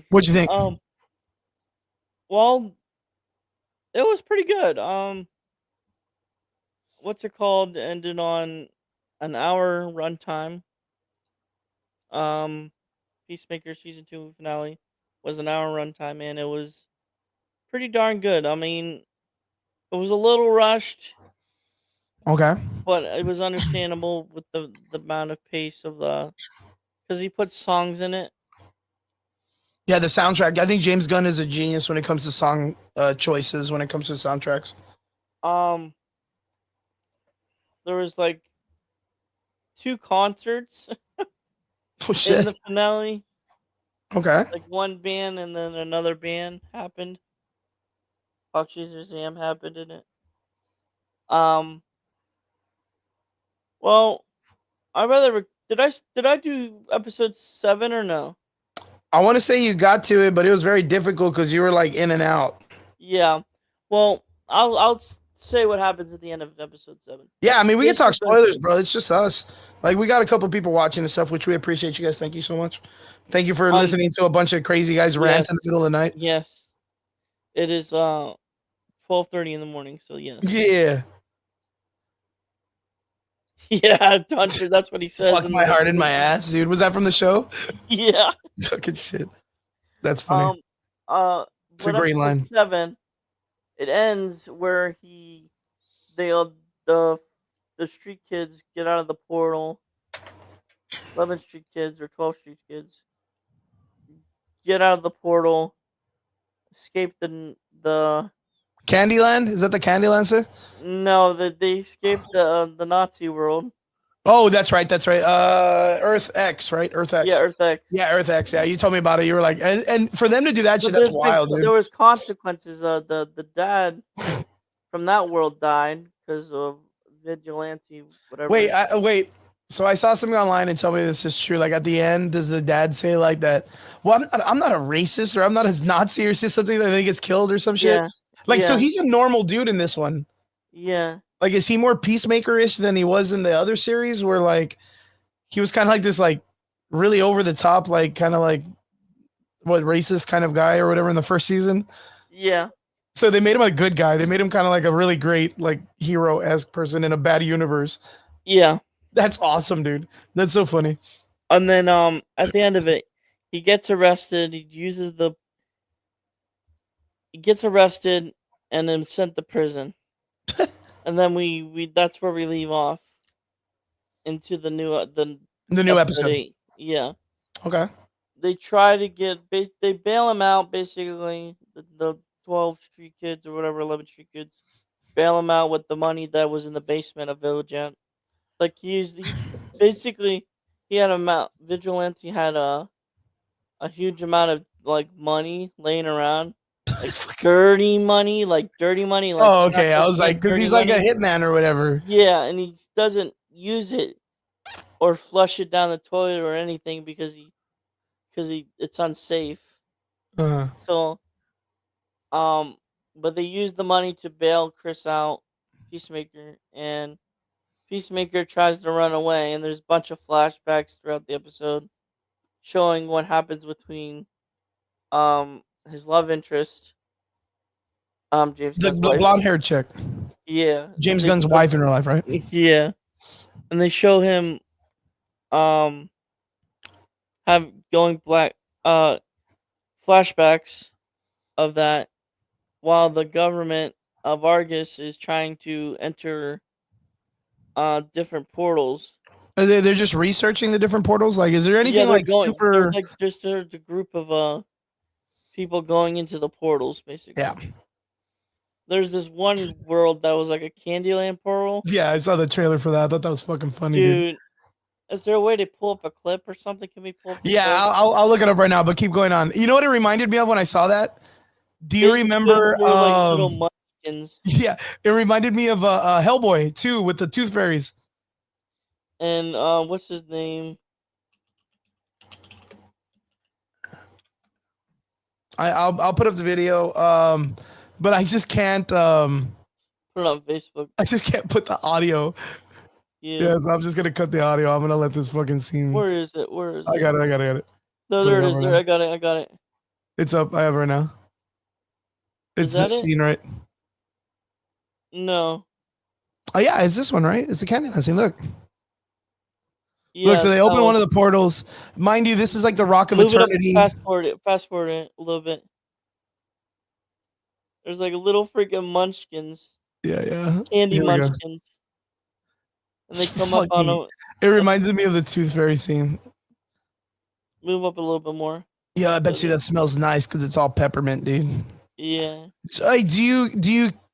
What'd you think? Well, it was pretty good. What's it called? Ended on an hour runtime. Um, Peacemaker season 2 finale was an hour runtime, and it was pretty darn good. I mean, it was a little rushed, Okay. but it was understandable with the amount of pace of the because he put songs in it. Yeah, the soundtrack. I think James Gunn is a genius when it comes to song choices. When it comes to soundtracks. Um, there was like 2 concerts Oh in shit. the finale. Okay. Like one band and then another band happened. Foxy's Museum happened in it. Um, well, I rather did I do episode 7 or no? I want to say you got to it, but it was very difficult because you were like in and out. Yeah. Well, I'll say what happens at the end of episode 7. Yeah, I mean, we can talk Basically, spoilers, bro. It's just us. Like, we got a couple people watching and stuff, which we appreciate you guys. Thank you so much. Thank you for um, listening to a bunch of crazy guys rant yes, in the middle of the night. yes, it is 12:30 in the morning. So yes, Yeah. yeah, Hunter. That's what he says Fuck in my the heart in my ass, dude. Was that from the show? yeah. Fucking shit. That's funny. Um, uh, It's a but great episode line. 7 it ends where they the the street kids get out of the portal. 11th Street kids or 12th Street kids get out of the portal, escape the Candyland? Is that the Candyland set? no, they escape the Nazi world. Oh, that's right. That's right. Earth X, right? Earth Yeah, X. Earth X. Yeah, Earth X. Yeah, you told me about it. You were like, and for them to do that shit, But that's wild, there dude. was consequences. The dad from that world died because of vigilante Wait, whatever. wait. So I saw something online and tell me this is true. Like at the end, does the dad say like that? Well, I'm not a racist or I'm not a Nazi or say something that he gets killed or some shit. Yeah, Like, so yeah, he's a normal dude in this one. yeah, Like, is he more peacemaker-ish than he was in the other series where like he was kind of like this like really over the top, like kind of like what racist kind of guy or whatever in the first season? yeah, So they made him a good guy. They made him kind of like a really great, like hero-esque person in a bad universe. yeah. That's awesome, dude. That's so funny. And then at the end of it, he gets arrested. He gets arrested and then sent to prison. And then we that's where we leave off into the new The new episode episode. 8. Yeah. Okay. They try to they bail him out basically the 12th Street kids or whatever 11th Street kids bail him out with the money that was in the basement of Villagent. Like he basically he had Vigilante had a huge amount of like money laying around, like dirty money, like Oh, not okay. I was like, cocaine, because dirty he's like a money. hitman or whatever. Yeah, and he doesn't use it or flush it down the toilet or anything because he it's unsafe. Uh, So um, but they use the money to bail Chris out, Peacemaker, and Peacemaker tries to run away, and there's a bunch of flashbacks throughout the episode showing what happens between his love interest, James the Gunn's wife. blonde haired chick, Yeah, James Gunn's wife in real life, right? yeah, and they show him um have going black flashbacks of that while the government of Argus is trying to enter different portals. They're just researching the different portals. Like, is there Yeah, anything they're like going. They're super? like just there's a group of people going into the portals basically. Yeah. There's this one world that was like a Candyland portal. Yeah, I saw the trailer for that. I thought that was fucking funny, dude. Dude, is there a way to pull up a clip or something? Can we pull up a Yeah, clip? I'll look it up right now. But keep going on. You know what it reminded me of when I saw that? Do you remember? They were like little munchkins. Yeah, it reminded me of Hellboy too with the tooth fairies. And what's his name? I'll put up the video. But I just can't. Put it on Facebook. I just can't put the audio. Yeah, so I'm just gonna cut the audio. I'm gonna let this fucking scene. Where is it? Where is it? I got it. No, there it is. There, I got it. It's up. I have it right now. It's that this it? scene, right? No. Oh yeah, it's this one, right? It's the Candyland scene. Look. Look, Yeah, so it's they that open one one. of the portals. Mind you, this is like the Rock of Move it up. Eternity. Fast forward it a little bit. There's like little freaking munchkins, Yeah, yeah. candy Here we go. munchkins, and they It's come up on fucking. a. It reminds me of the Tooth Fairy scene. Move up a little bit more. Yeah, I There bet we you go. that smells nice because it's all peppermint, dude. Yeah. So, hey, do you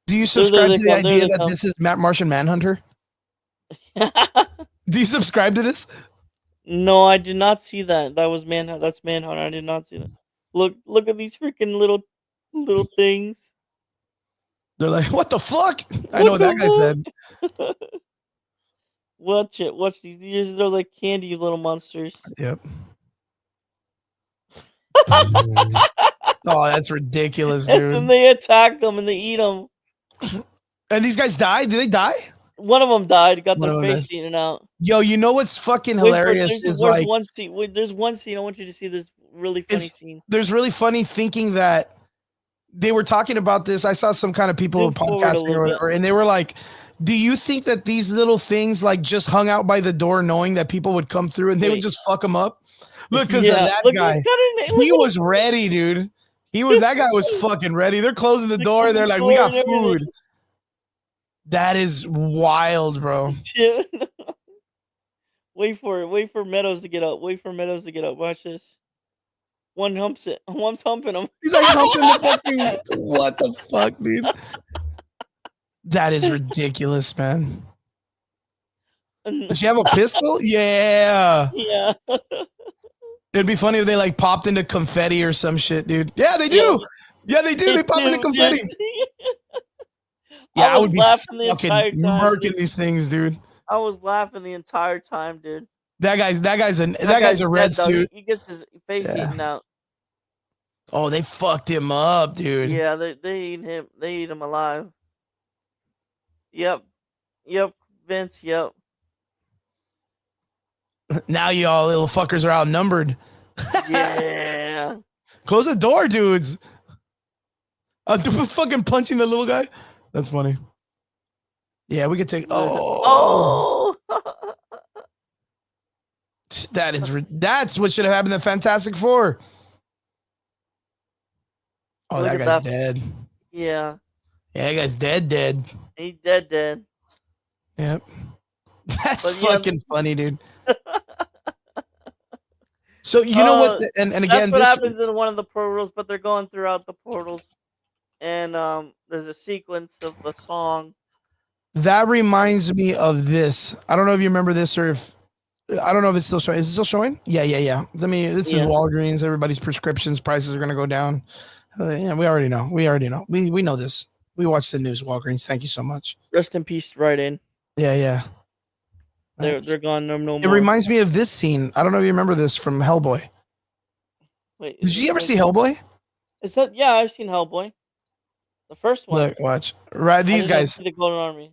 There subscribe they to the come. There idea they that come. this is Martian Manhunter? Do you subscribe to this? No, I did not see that. That was Manhunt. That's Manhunt. I did not see that. Look at these freaking little things. They're like, what the fuck? I know What what that guy said. the fuck? Watch it. Watch these. They're like candy little monsters. Yep. Oh, that's ridiculous, And then dude. they attack them and they eat them. And these guys die? Did they die? One of them died. Got One their of them face dies. eaten out. Yo, you know what's fucking Wait for it. hilarious There's is there's like one scene. Wait, there's one scene. I want you to see this really funny it's scene. there's really funny thinking that they were talking about this. I saw some kind of people Zoom forward a podcasting or little bit. whatever, and they were like, do you think that these little things like just hung out by the door knowing that people would come through and they would Wait. just fuck them up? Look, because Yeah. that Look, guy, he's got a name. he was ready, dude. That guy was fucking ready. They're closing the door. They're like, we got food. That is wild, bro. Yeah. Wait for it. Wait for Meadows to get up. Wait for Meadows to get up. Watch this. One humps it. One's humping him. He's like humping the fucking. What the fuck, dude? That is ridiculous, man. Does she have a pistol? Yeah. Yeah. It'd be funny if they like popped into confetti or some shit, dude. Yeah, they do. Yeah, they do. They pop into confetti. Yeah, I would be fucking murking these things, dude. I was laughing the entire time, dude. That guy's a red suit. He gets his face eaten out. Oh, they fucked him up, dude. Yeah, they eat him. They eat him alive. Yep. Vince. Yep. Now y'all little fuckers are outnumbered. Yeah. Close the door, dudes. Fucking punching the little guy. That's funny. Yeah, we could take. Oh. That's what should have happened in Fantastic Four. Oh, Look that at guy's that. dead. Yeah. Yeah, that guy's dead. He's dead. Yep. That's But fucking funny, dude. So you know what? And again, that's what happens in one of the portals. But they're going throughout the portals, and there's a sequence of the song. That reminds me of this. I don't know if you remember this or if I don't know if it's still showing. Is it still showing? Yeah. This is Walgreens. Everybody's prescriptions prices are going to go down. Yeah, we already know. We know this. We watch the news. Walgreens. Thank you so much. Rest in peace, right in. Yeah. They're gone. No more. It reminds me of this scene. I don't know if you remember this from Hellboy. Wait, did you ever see Hellboy? Is that? Yeah, I've seen Hellboy. The first one. Look, watch. Right, these guys. The Golden Army.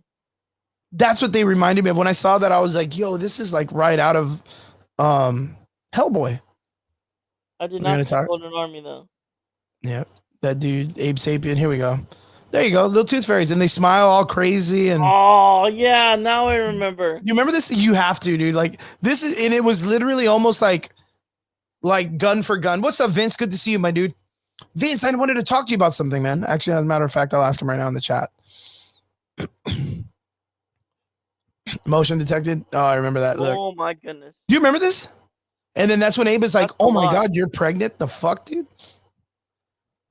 That's what they reminded me of. When I saw that, I was like, "Yo, this is like right out of Hellboy." I did not see Golden Army though. Yeah, that dude, Abe Sapien. Here we go. There you go, little tooth fairies, and they smile all crazy. And oh yeah, now I remember. You remember this? You have to, dude. Like this is, and it was literally almost like gun for gun. What's up, Vince? Good to see you, my dude. Vince, I wanted to talk to you about something, man. Actually, as a matter of fact, I'll ask him right now in the chat. Motion detected. Oh, I remember that. Look. Oh my goodness. Do you remember this? And then that's when Abe is like, "Oh my god, you're pregnant? The fuck, dude."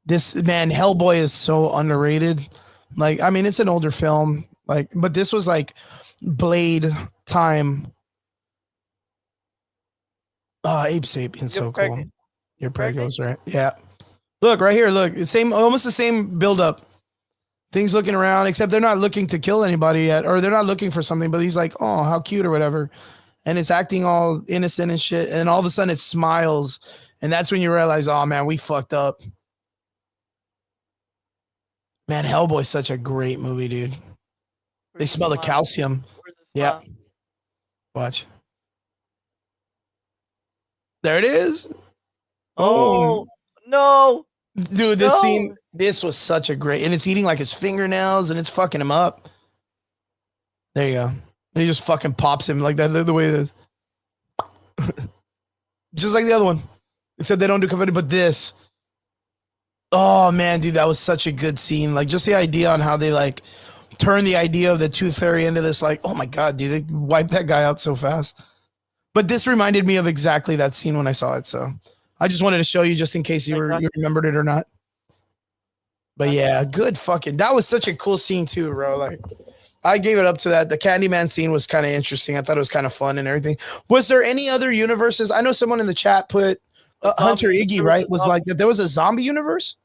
This man, Hellboy is so underrated. Like, I mean, it's an older film, like, but this was like Blade time. Abe Sapien's so cool. You're pregnant, right? Yeah. Look right here. Look, almost the same buildup. Things looking around, except they're not looking to kill anybody yet, or they're not looking for something. But he's like, "Oh, how cute," or whatever, and it's acting all innocent and shit. And all of a sudden, it smiles, and that's when you realize, "Oh man, we fucked up." Man, Hellboy's such a great movie, dude. They smell the calcium. Yeah. Watch. There it is. Oh no. Dude, this scene, This was such a great, and it's eating like his fingernails and it's fucking him up. There you go. And he just fucking pops him like that, the way it is. Just like the other one. Except they don't do confetti, but this. Oh man, dude, that was such a good scene. Like just the idea on how they like turn the idea of the tooth fairy into this, like, oh my god, dude, they wiped that guy out so fast. But this reminded me of exactly that scene when I saw it. So I just wanted to show you just in case you remembered it or not. But yeah, good fucking. That was such a cool scene too, bro. Like I gave it up to that. The Candyman scene was kind of interesting. I thought it was kind of fun and everything. Was there any other universes? I know someone in the chat put Hunter Iggy, right? Was like that there was a zombie universe?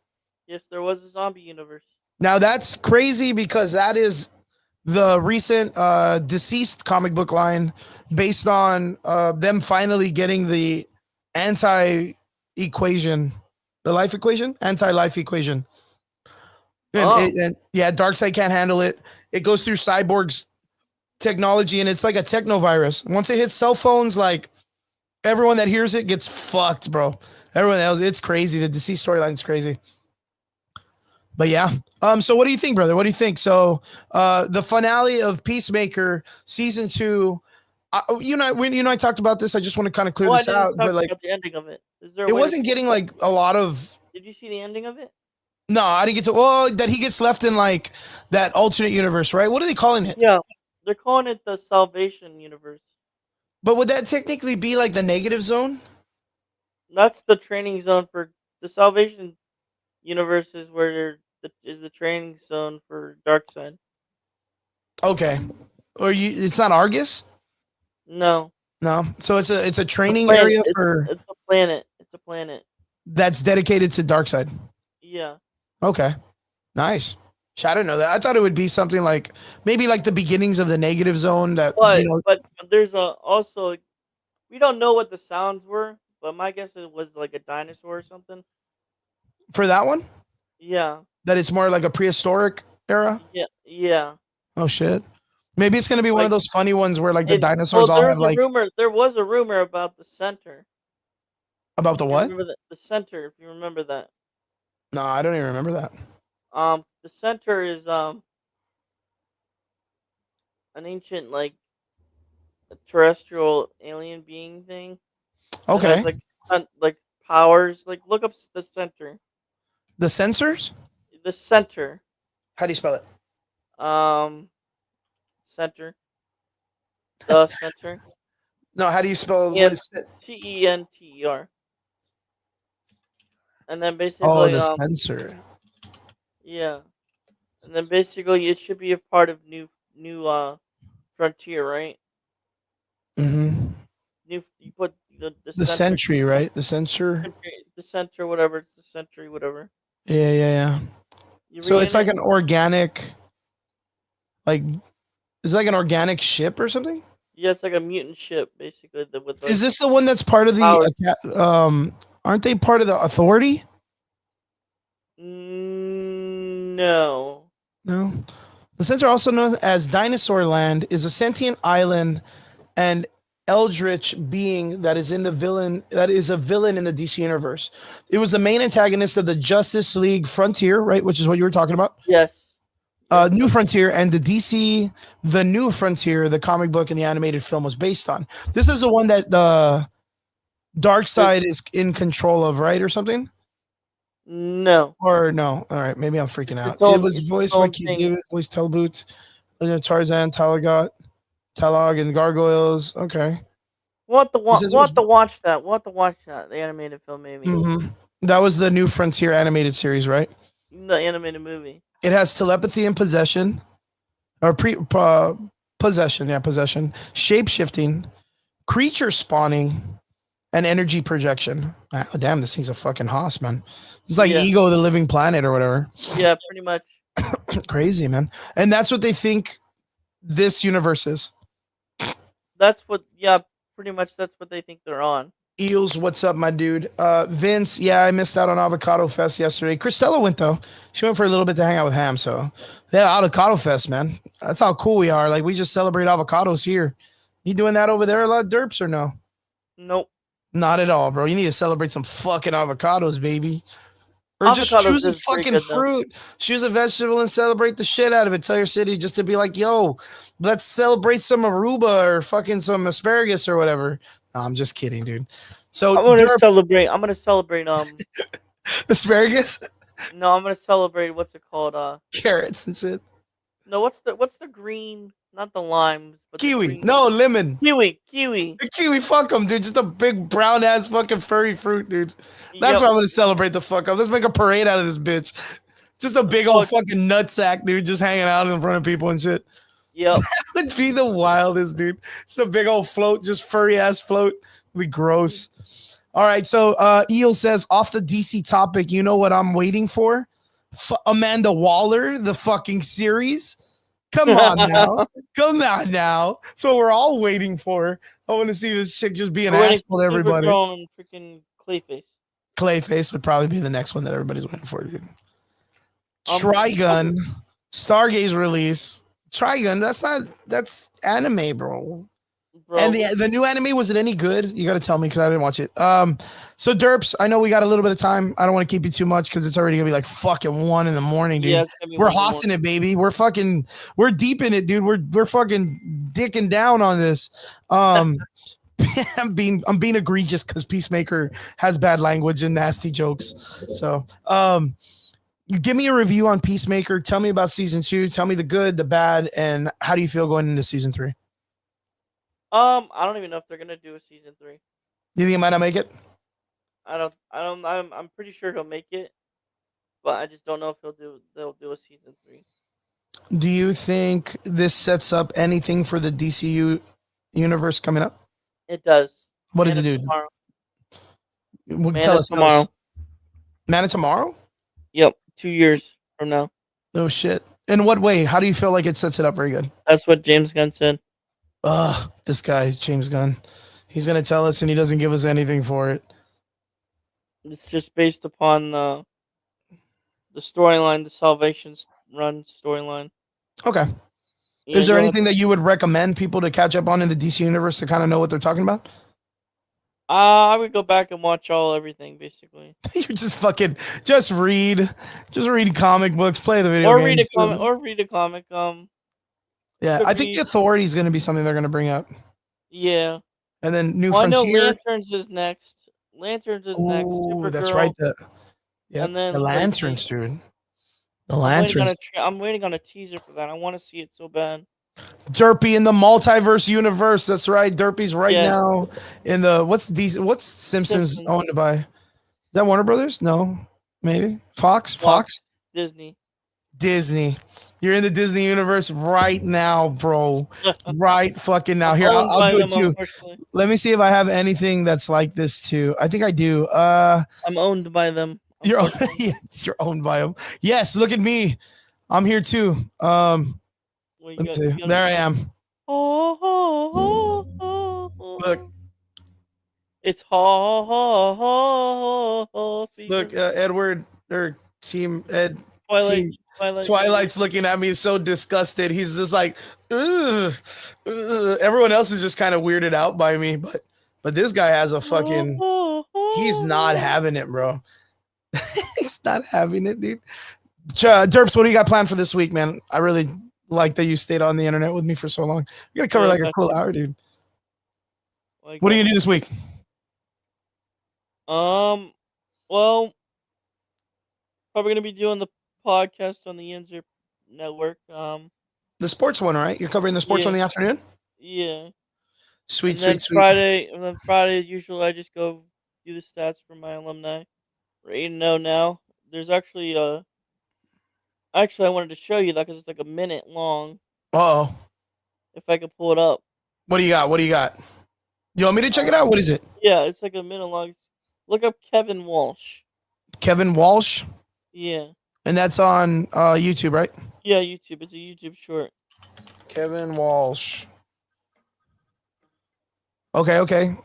Yes, there was a zombie universe. Now that's crazy because that is the recent deceased comic book line based on them finally getting the anti-equation, the life equation, anti-life equation. And yeah, Darkseid can't handle it. It goes through Cyborg's technology, and it's like a technovirus. Once it hits cell phones, like everyone that hears it gets fucked, bro. Everyone else, it's crazy. The deceased storyline is crazy. But yeah. So what do you think, brother? What do you think? So the finale of Peacemaker season 2. You know, I talked about this. I just want to kind of clear this out. But like the ending of it. It wasn't getting like a lot of. Did you see the ending of it? No, I didn't get to. Well, that he gets left in like that alternate universe, right? What are they calling it? Yeah, they're calling it the Salvation Universe. But would that technically be like the negative zone? That's the training zone for the Salvation Universe. Is where is the training zone for Darkseid. Okay, or it's not Argus? No. So it's a training area for. It's a planet. It's a planet that's dedicated to Darkseid. Yeah. Okay. Nice. I didn't know that. I thought it would be something like maybe like the beginnings of the negative zone. That but there's also we don't know what the sounds were, but my guess it was like a dinosaur or something. For that one? Yeah. That it's more like a prehistoric era? Yeah. Oh shit. Maybe it's gonna be one of those funny ones where like the dinosaurs all have like there was a rumor about the center. About the what? Remember the center, if you remember that. No, I don't even remember that. The center is an ancient like a terrestrial alien being thing. Okay. Has, like powers. Like look up the center. The sensors? The center. How do you spell it? Center. The center. No, how do you spell Center? And then basically the sensor. Yeah. And then basically it should be a part of new Frontier, right? Mm-hmm. You put the Sentry, right? The sensor. The center, whatever. It's the Sentry, whatever. Yeah. So it's like an organic, like, is it like an organic ship or something? Yeah, it's like a mutant ship, basically. Is this the one that's part of the? Aren't they part of the Authority? No. The center, also known as Dinosaur Land, is a sentient island and eldritch being that is a villain in the DC universe. It was the main antagonist of the Justice League Frontier, right? Which is what you were talking about. Yes. New Frontier and the DC, the New Frontier, the comic book and the animated film was based on. This is the one that the Darkseid is in control of, right, or something? No. Or no. All right, maybe I'm freaking out. It was voiced by Keith David, voiced Telboot, Tarzan, Talog, and Gargoyles. Okay. We'll have to watch that. We'll have to watch that. The animated film, maybe. Mm-hmm. That was the New Frontier animated series, right? The animated movie. It has telepathy and possession, or possession. Yeah, possession. Shape shifting, creature spawning, and energy projection. Oh, damn, this thing's a fucking hoss, man. It's like Ego, the Living Planet, or whatever. Yeah, pretty much. Crazy, man. And that's what they think this universe is. Pretty much that's what they think they're on. Eels, what's up, my dude? Vince, yeah, I missed out on Avocado Fest yesterday. Christella went, though. She went for a little bit to hang out with Ham, so. Yeah, Avocado Fest, man. That's how cool we are. Like, we just celebrate avocados here. You doing that over there a lot, Derps, or no? Nope. Not at all, bro. You need to celebrate some fucking avocados, baby. Or just Avocados choose a is pretty fucking good though. fruit, choose a vegetable, and celebrate the shit out of it. Tell your city just to be like, yo, let's celebrate some aruba or fucking some asparagus or whatever. No, I'm just kidding, dude. So I'm gonna derp celebrate. I'm gonna celebrate. asparagus, No, I'm gonna celebrate. What's it called? carrots and shit. No, what's the green? Not the limes, but the Kiwi, green no lemon. kiwi. Kiwi. The kiwi, fuck them, dude. Just a big brown ass fucking furry fruit, dude. That's Yep. what I'm gonna celebrate the fuck up. Let's make a parade out of this bitch. Just a big old Fuck. fucking nutsack, dude, just hanging out in front of people and shit. Yep. Would be the wildest, dude. Just a big old float, just furry ass float. Would be gross. All right, so Eel says off the DC topic, you know what I'm waiting for? Amanda Waller, the fucking series. Come on now. Come on now. So we're all waiting for. I want to see this chick just be an We're waiting asshole for to everybody. Supergirl and freaking Clayface. Clayface would probably be the next one that everybody's waiting for, dude. Um, Trigun, Stargaze release. Trigun, that's anime, bro. Bro, And the new anime, was it any good? You got to tell me because I didn't watch it. So Derps, I know we got a little bit of time. I don't want to keep you too much because it's already gonna be like fucking 1 in the morning, dude. yeah, it's gonna be We're one more. hossing it, baby. We're deep in it, dude. We're fucking dicking down on this. I'm being egregious because Peacemaker has bad language and nasty jokes. So you give me a review on Peacemaker. Tell me about season 2. Tell me the good, the bad, and how do you feel going into season 3? I don't even know if they're gonna do a season 3. You think it might not make it? I'm pretty sure he'll make it, but I just don't know if they'll do a season 3. Do you think this sets up anything for the DCU universe coming up? It does. What does it do? Tomorrow. Tell us. Tomorrow. Man of Tomorrow? Yep, 2 years from now. Oh shit. In what way? How do you feel like it sets it up very good? That's what James Gunn said. This guy, James Gunn. He's gonna tell us and he doesn't give us anything for it. It's just based upon the storyline, the Salvation Run storyline. Okay. Yeah, Is there anything that you would recommend people to catch up on in the DC universe to kind of know what they're talking about? I would go back and watch everything basically. You're just read comic books, play the video Or games. read a comic. Yeah, could I think be- the Authority is going to be something they're going to bring up. Yeah. And then New I know Frontier. Lanterns is next. Oh, that's Supergirl, right. Yeah, and then the let's Lanterns, see. dude. The Lanterns. I'm waiting on a teaser for that. I want to see it so bad. Derpy in the multiverse universe. That's right. Derpy's right Yeah. now in the what's Simpsons owned by? Is that Warner Brothers? No, maybe Fox. Disney. You're in the Disney universe right now, bro. Right fucking now. Here, I'll do it too. Let me see if I have anything that's like this too. I think I do. I'm owned by them. You're owned by them. Yes, look at me. I'm here too. Let me see. There I am. Look. It's Look, Edward or Team Ed. Twilight's looking at me so disgusted. He's just like, ugh, ugh. Everyone else is just kind of weirded out by me, but this guy has a fucking. He's not having it, bro. He's not having it, dude. Derps, what do you got planned for this week, man? I really like that you stayed on the internet with me for so long. You're gonna cover like a cool hour, dude. What are you gonna do this week? Well, probably gonna be doing the podcast on the Yinzer network. The sports one, right? You're covering the sports one in the afternoon? Yeah. Sweet. Friday, and then Friday, as usual, I just go do the stats for my alumni. We're 8-0 now. There's actually I wanted to show you that because it's like a minute long. Oh. If I could pull it up. What do you got? You want me to check it out? What is it? Yeah, it's like a minute long. Look up Kevin Walsh. Kevin Walsh? Yeah. And that's on YouTube, right? Yeah, YouTube. It's a YouTube short. Kevin Walsh. Okay.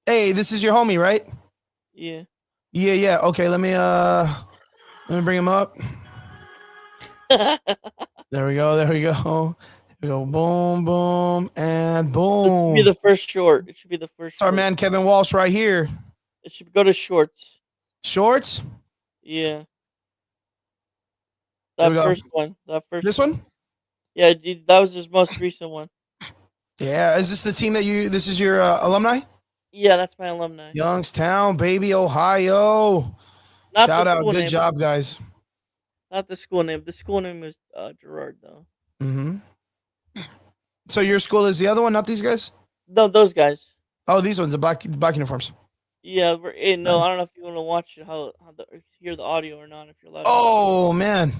Hey, this is your homie, right? Yeah. Yeah. Okay, let me bring him up. There we go. Here we go. Boom, and boom. It should be the first short. It's our man Kevin Walsh right here. It should go to shorts. Shorts? Yeah. There we That go. first one. That first This one. one? Yeah, that was his most recent one. Yeah. Is this the team that this is your alumni? Yeah, that's my alumni. Youngstown, baby, Ohio. Not the Shout out. school Good name. job, guys. Not the school name. The school name was Gerard though. Mm-hmm. So your school is the other one, not these guys? No, those guys. Oh, these ones, the black uniforms. Yeah, no, Nice. I don't know if you want to watch it, hear the audio or not. If you're allowed to hear the audio, Oh man.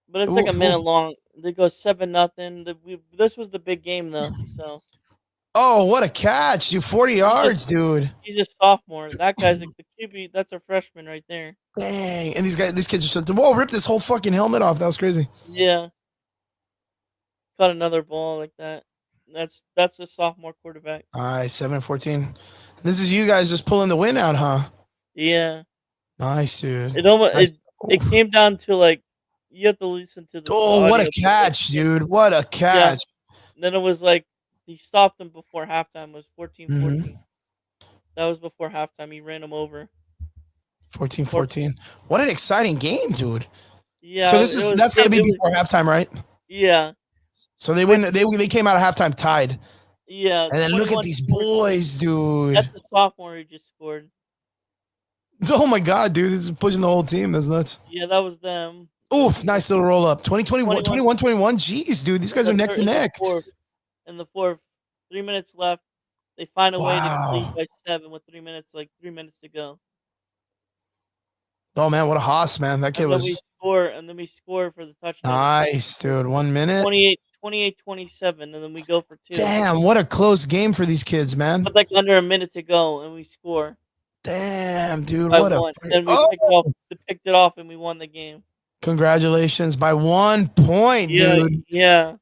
but it's like a Oof, oof. minute long. They go 7-0. This was the big game though, so Oh, what a catch. You 40 he's just yards, dude. he's a sophomore. That guy's like the QB. That's a freshman right there. Dang. And these kids are so whoa, rip this whole fucking helmet off. That was crazy. Yeah, caught another ball like that. That's a sophomore quarterback. All right, 7-14. This is you guys just pulling the win out, huh? Yeah, Nice, dude. it almost Nice. it came down to like you have to listen to the Oh, what a audio, but catch, dude. What a yeah. catch. Then it was like he stopped him before halftime. It was 14-14. Mhm. That was before halftime. He ran him over. 14-14. What an exciting game, dude. Yeah, So it that's gotta be was before halftime, right? yeah, So they win. They came out of halftime tied. yeah. And then look at 21 these 14. boys, dude. That's the sophomore who just scored. Oh my god, dude. This is pushing the whole team. That's nuts. Yeah, that was them. Oof, nice little roll up. 2021, 21. 21. Jeez, dude. These guys are neck to neck. In the fourth, 3 minutes left. They find a way to lead Wow. by 7 with 3 minutes to go. Oh man, what a hoss, man. That kid And then we was score for the touchdown. nice, dude. 1 minute. 28-27, and then we go for 2. Damn, what a close game for these kids, man. With like under a minute to go, and we score Damn, dude. by What a 1. fight. Then we picked it off, and we won the game. Congratulations by 1 point, Yeah, dude. yeah.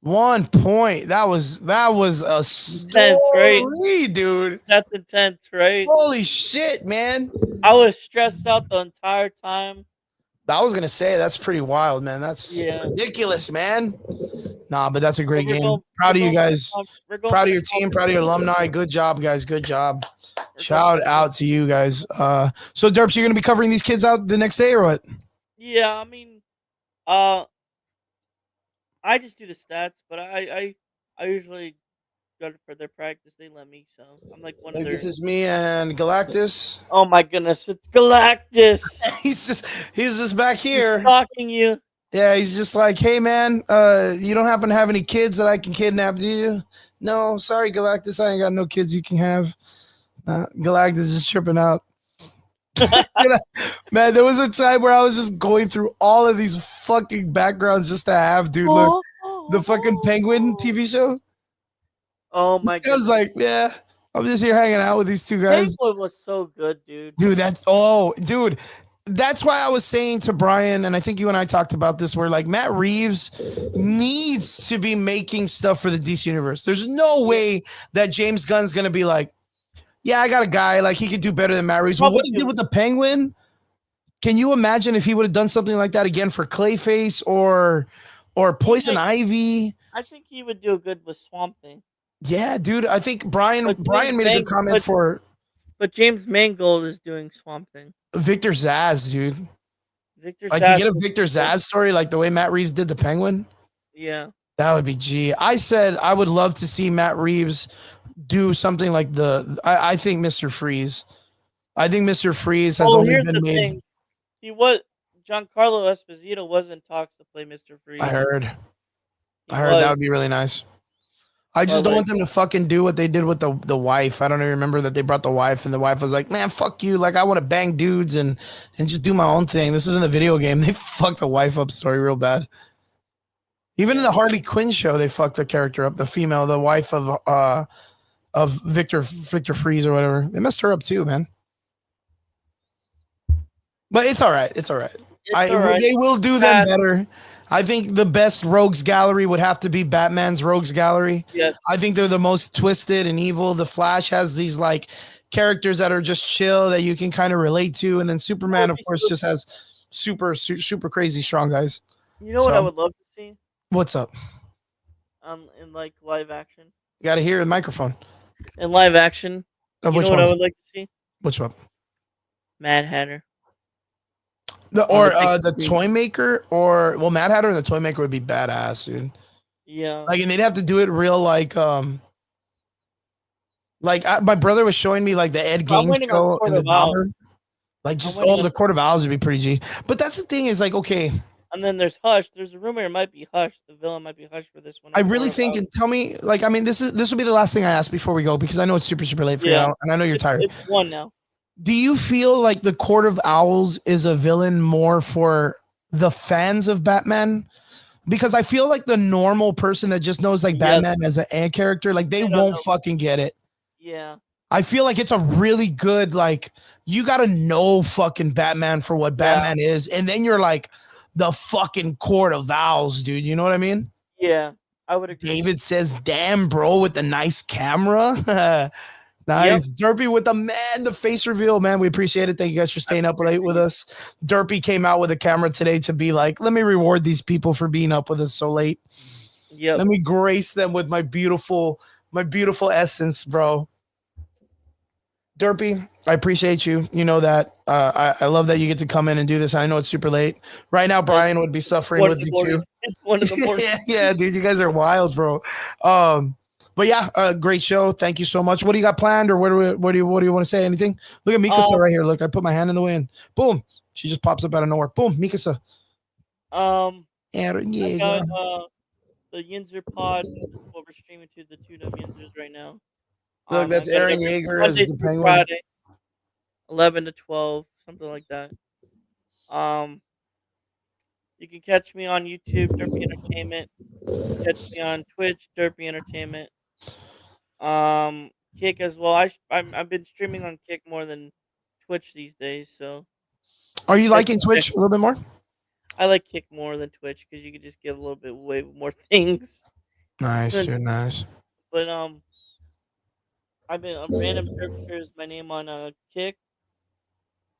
1 point. That was a Intense, right? story, dude. That's intense, right? Holy shit, man. I was stressed out the entire time. I was gonna say that's pretty wild, man. That's ridiculous, man. Nah, but that's a great game. Proud of you guys. Proud of your team. Proud of your alumni. Good job, guys. Good job. Shout out to you guys. So Derps, you're gonna be covering these kids out the next day or what? Yeah, I mean, I just do the stats, but I usually go for their practice. They let me, so I'm like one of their. This is me and Galactus. Oh my goodness, it's Galactus. he's just back here. He's stalking you. Yeah, he's just like, hey man, you don't happen to have any kids that I can kidnap, do you? No, sorry, Galactus, I ain't got no kids you can have. Galactus is just tripping out. Man, there was a time where I was just going through all of these fucking backgrounds just to have, dude. Look, the fucking Penguin TV show. Oh my god! I was like, yeah, I'm just here hanging out with these two guys. Penguin was so good, dude. Dude, dude. That's why I was saying to Brian, and I think you and I talked about this, where like Matt Reeves needs to be making stuff for the DC universe. There's no way that James Gunn's gonna be like, yeah, I got a guy, like he could do better than Matt Reeves. But what he did with the Penguin, can you imagine if he would have done something like that again for Clayface or Poison Ivy? I think he would do good with Swamp Thing. Yeah, dude. I think Brian made a good comment but James Mangold is doing Swamp Thing. Victor Zsasz, dude. Victor like Zsasz to get a Victor Zsasz story like the way Matt Reeves did the Penguin. Yeah. That would be G. I said I would love to see Matt Reeves do something like I think Mr. Freeze. I think Mr. Freeze has only been made. Thing. Giancarlo Esposito was in talks to play Mr. Freeze. I heard that would be really nice. I just don't want them to fucking do what they did with the wife. I don't even remember that they brought the wife and the wife was like, man, fuck you. Like I want to bang dudes and just do my own thing. This isn't a video game. They fucked the wife up story real bad. Even in the Harley Quinn show, they fucked the character up. The female, the wife of Victor Freeze or whatever. They messed her up too, man. But it's all right. It's all right. They will do them better. I think the best rogues gallery would have to be Batman's rogues gallery. Yes. I think they're the most twisted and evil. The Flash has these like characters that are just chill that you can kind of relate to, and then Superman, of course, just has super crazy strong guys. You know what I would love to see? What's up? In like live action. You got to hear the microphone. In live action, Of you which know what one? I would like to see? Which one? Mad Hatter. The big The screen. toy maker, or well, Mad Hatter and the toy maker would be badass, dude. Yeah. Like, and they'd have to do it real my brother was showing me like the Ed I'm Gein waiting on show Court and the of Owls. Dauber. Like I'm just waiting the on, Court of Owls would be pretty G. But that's the thing is like, okay, and then there's Hush. There's a rumor it might be Hush. The villain might be Hush for this one I or really Court of think, Owls. and tell me, like, I mean, this will be the last thing I ask before we go because I know it's super super late for you, Yeah. and I know you're tired. It's one now. Do you feel like the Court of Owls is a villain more for the fans of Batman? Because I feel like the normal person that just knows like Yes. Batman as an A character, like they They don't won't know. fucking get it. Yeah. I feel like it's a really good, like, you got to know fucking Batman for what Yeah. Batman is. And then you're like the fucking Court of Owls, dude. You know what I mean? Yeah. I would agree. David says, damn, bro, with the nice camera. Yep. Nice. Derpy with the face reveal, man. We appreciate it. Thank you guys for staying up late with us. Derpy came out with a camera today to be like, let me reward these people for being up with us so late. Yep. Let me grace them with my beautiful essence, bro. Derpy, I appreciate you. You know that. I love that you get to come in and do this. I know it's super late. Right now, Brian would be suffering with me too. It's 1 in the morning. Yeah, dude, you guys are wild, bro. But yeah, great show. Thank you so much. What do you got planned, or what do you want to say? Anything? Look at Mikasa right here. Look, I put my hand in the wind. Boom, she just pops up out of nowhere. Boom, Mikasa. I got the Yinzer pod. That's what we're streaming to, the 2 Yinzers right now. Look, that's Aaron Yeager as the Penguin. Friday, 11 to 12, something like that. You can catch me on YouTube, Derpy Entertainment. Catch me on Twitch, Derpy Entertainment. Kick as well. I've been streaming on Kick more than Twitch these days. So, are you liking Twitch a little bit more? I like Kick more than Twitch because you can just get a little bit way more things. Nice, dude, nice. But I've been Random Derpster is my name on Kick.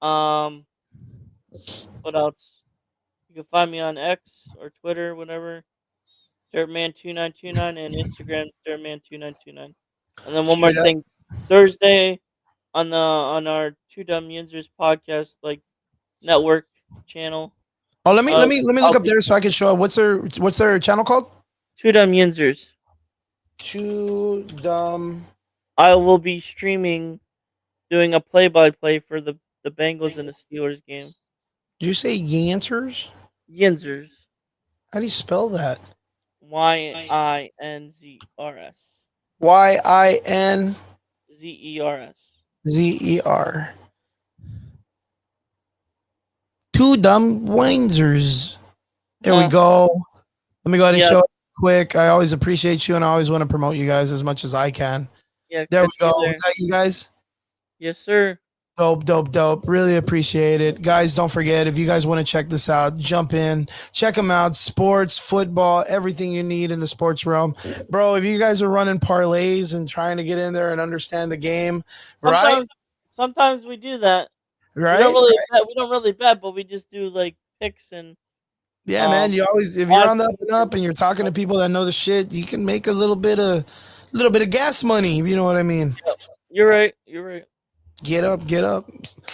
What else? You can find me on X or Twitter, whatever. Dirtman2929 and Instagram Dirtman2929. And then one more thing, Thursday on our Two Dumb Yinzers podcast network channel. Oh, let me look up there so I can show. What's their channel called? Two Dumb Yinzers. Two Dumb. I will be streaming, doing a play-by-play for the Bengals and the Steelers game. Did you say Yinzers? Yinzers. How do you spell that? YINZRS. YINZER. ZER. Two Dumb Windsors. There we go. Let me go ahead and show it quick. I always appreciate you, and I always want to promote you guys as much as I can. Yeah, there we go. Is that you guys? Yes, sir. Dope. Really appreciate it. Guys, don't forget, if you guys want to check this out, jump in, check them out. Sports, football, everything you need in the sports realm. Bro, if you guys are running parlays and trying to get in there and understand the game, sometimes we do that. Right? We don't really bet, but we just do like picks and yeah, man. You always, if you're on the up and up and you're talking to people that know the shit, you can make a little bit of gas money. You know what I mean? You're right. Get up.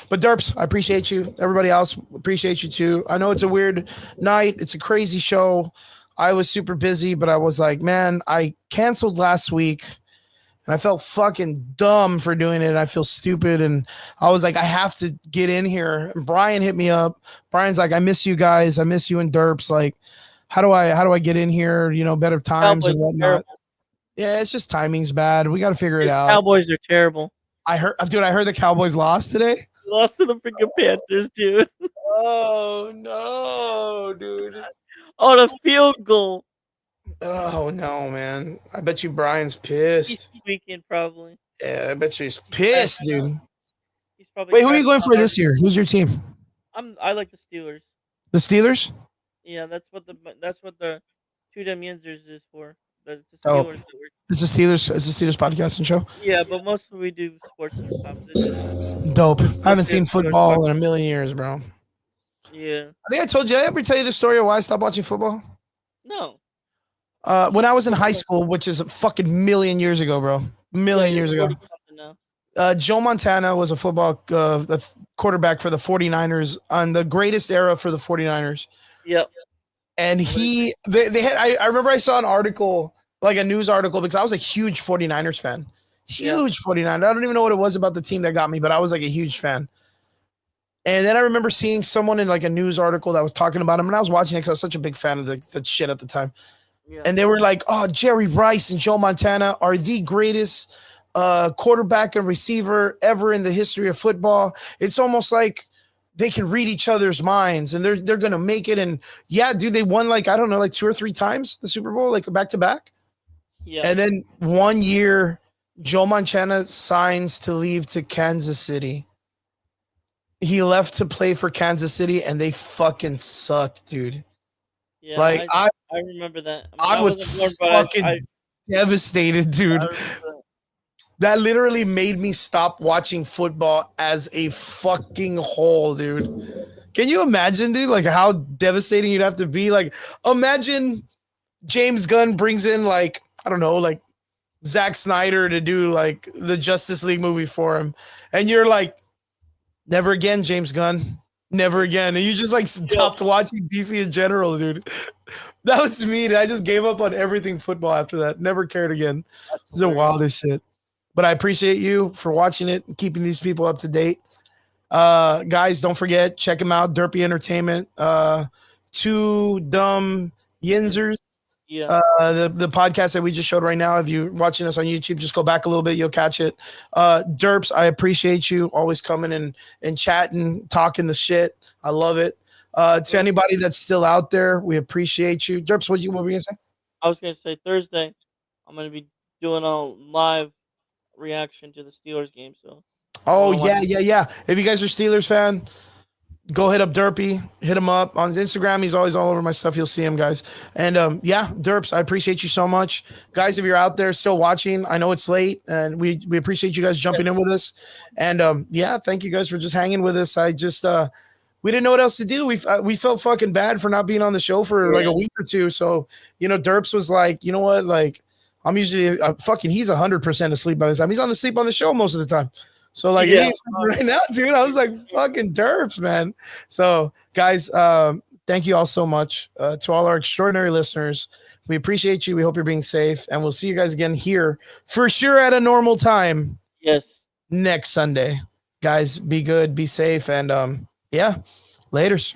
But Derps, I appreciate you. Everybody else appreciate you too. I know it's a weird night. It's a crazy show. I was super busy, but I was like, man, I canceled last week and I felt fucking dumb for doing it. I feel stupid. And I was like, I have to get in here. And Brian hit me up. Brian's like, I miss you guys. I miss you and Derps. Like, how do I get in here? You know, better times and whatnot. Yeah, it's just timing's bad. We got to figure it out. Cowboys are terrible. I heard the Cowboys lost today. Lost to the freaking Panthers, dude. Oh no, dude. Oh, the field goal. Oh no, man. I bet you Brian's pissed. He's tweaking probably. Yeah, I bet you he's pissed, dude. He's probably. Wait, who are you going for this year? Who's your team? I like the Steelers. The Steelers? Yeah, that's what the Two Dumb Yinzers is for. The Steelers. It's a Steelers podcast and show. Yeah, but mostly we do sports sometimes. Dope. I haven't seen football in a million years, bro. Yeah. I think I told you. I ever tell you the story of why I stopped watching football? No. When I was in high school, which is a fucking million years ago, bro. A million years ago. Joe Montana was a football quarterback for the 49ers on the greatest era for the 49ers. Yep. And they had, I remember I saw an article, like a news article, because I was a huge 49ers fan. Huge 49. I don't even know what it was about the team that got me, but I was like a huge fan. And then I remember seeing someone in like a news article that was talking about him, and I was watching it because I was such a big fan of the shit at the time. Yeah. And they were like, "Oh, Jerry Rice and Joe Montana are the greatest quarterback and receiver ever in the history of football." It's almost like they can read each other's minds, and they're gonna make it. And yeah, dude, they won like, I don't know, like 2 or 3 times the Super Bowl, like back to back. Yeah. And then one year, Joe Montana signs to leave to Kansas City. He left to play for Kansas City, and they fucking sucked, dude. Yeah, Like I remember that. I was fucking devastated, dude. That literally made me stop watching football as a fucking whole, dude. Can you imagine, dude? Like how devastating you'd have to be. Like, imagine James Gunn brings in, like, I don't know, like Zack Snyder to do like the Justice League movie for him, and you're like, never again, James Gunn. Never again. And you just like stopped watching DC in general, dude. That was me. Dude. I just gave up on everything football after that. Never cared again. It's the wildest shit. But I appreciate you for watching it and keeping these people up to date. Guys, don't forget, check them out. Derpy Entertainment. Two Dumb Yinzers. Yeah. The podcast that we just showed right now. If you're watching us on YouTube, just go back a little bit, you'll catch it. Derps, I appreciate you always coming and chatting, talking the shit. I love it. To anybody that's still out there, we appreciate you. Derps, what were you gonna say? I was gonna say Thursday, I'm gonna be doing a live reaction to the Steelers game. So. Oh yeah. If you guys are Steelers fan, go hit up Derpy, hit him up on Instagram. He's always all over my stuff. You'll see him, guys. And yeah, Derps, I appreciate you so much. Guys, if you're out there still watching, I know it's late, and we appreciate you guys jumping in with us. And yeah, thank you guys for just hanging with us. I just we didn't know what else to do. We felt fucking bad for not being on the show for like a week or two. So, you know, Derps was like, you know what? Like, I'm usually he's 100% asleep by this time. He's on the sleep on the show most of the time. So like right now, dude, I was like fucking Derps, man. So guys, thank you all so much to all our extraordinary listeners. We appreciate you. We hope you're being safe, and we'll see you guys again here for sure at a normal time. Yes. Next Sunday, guys. Be good, be safe, and yeah, laters.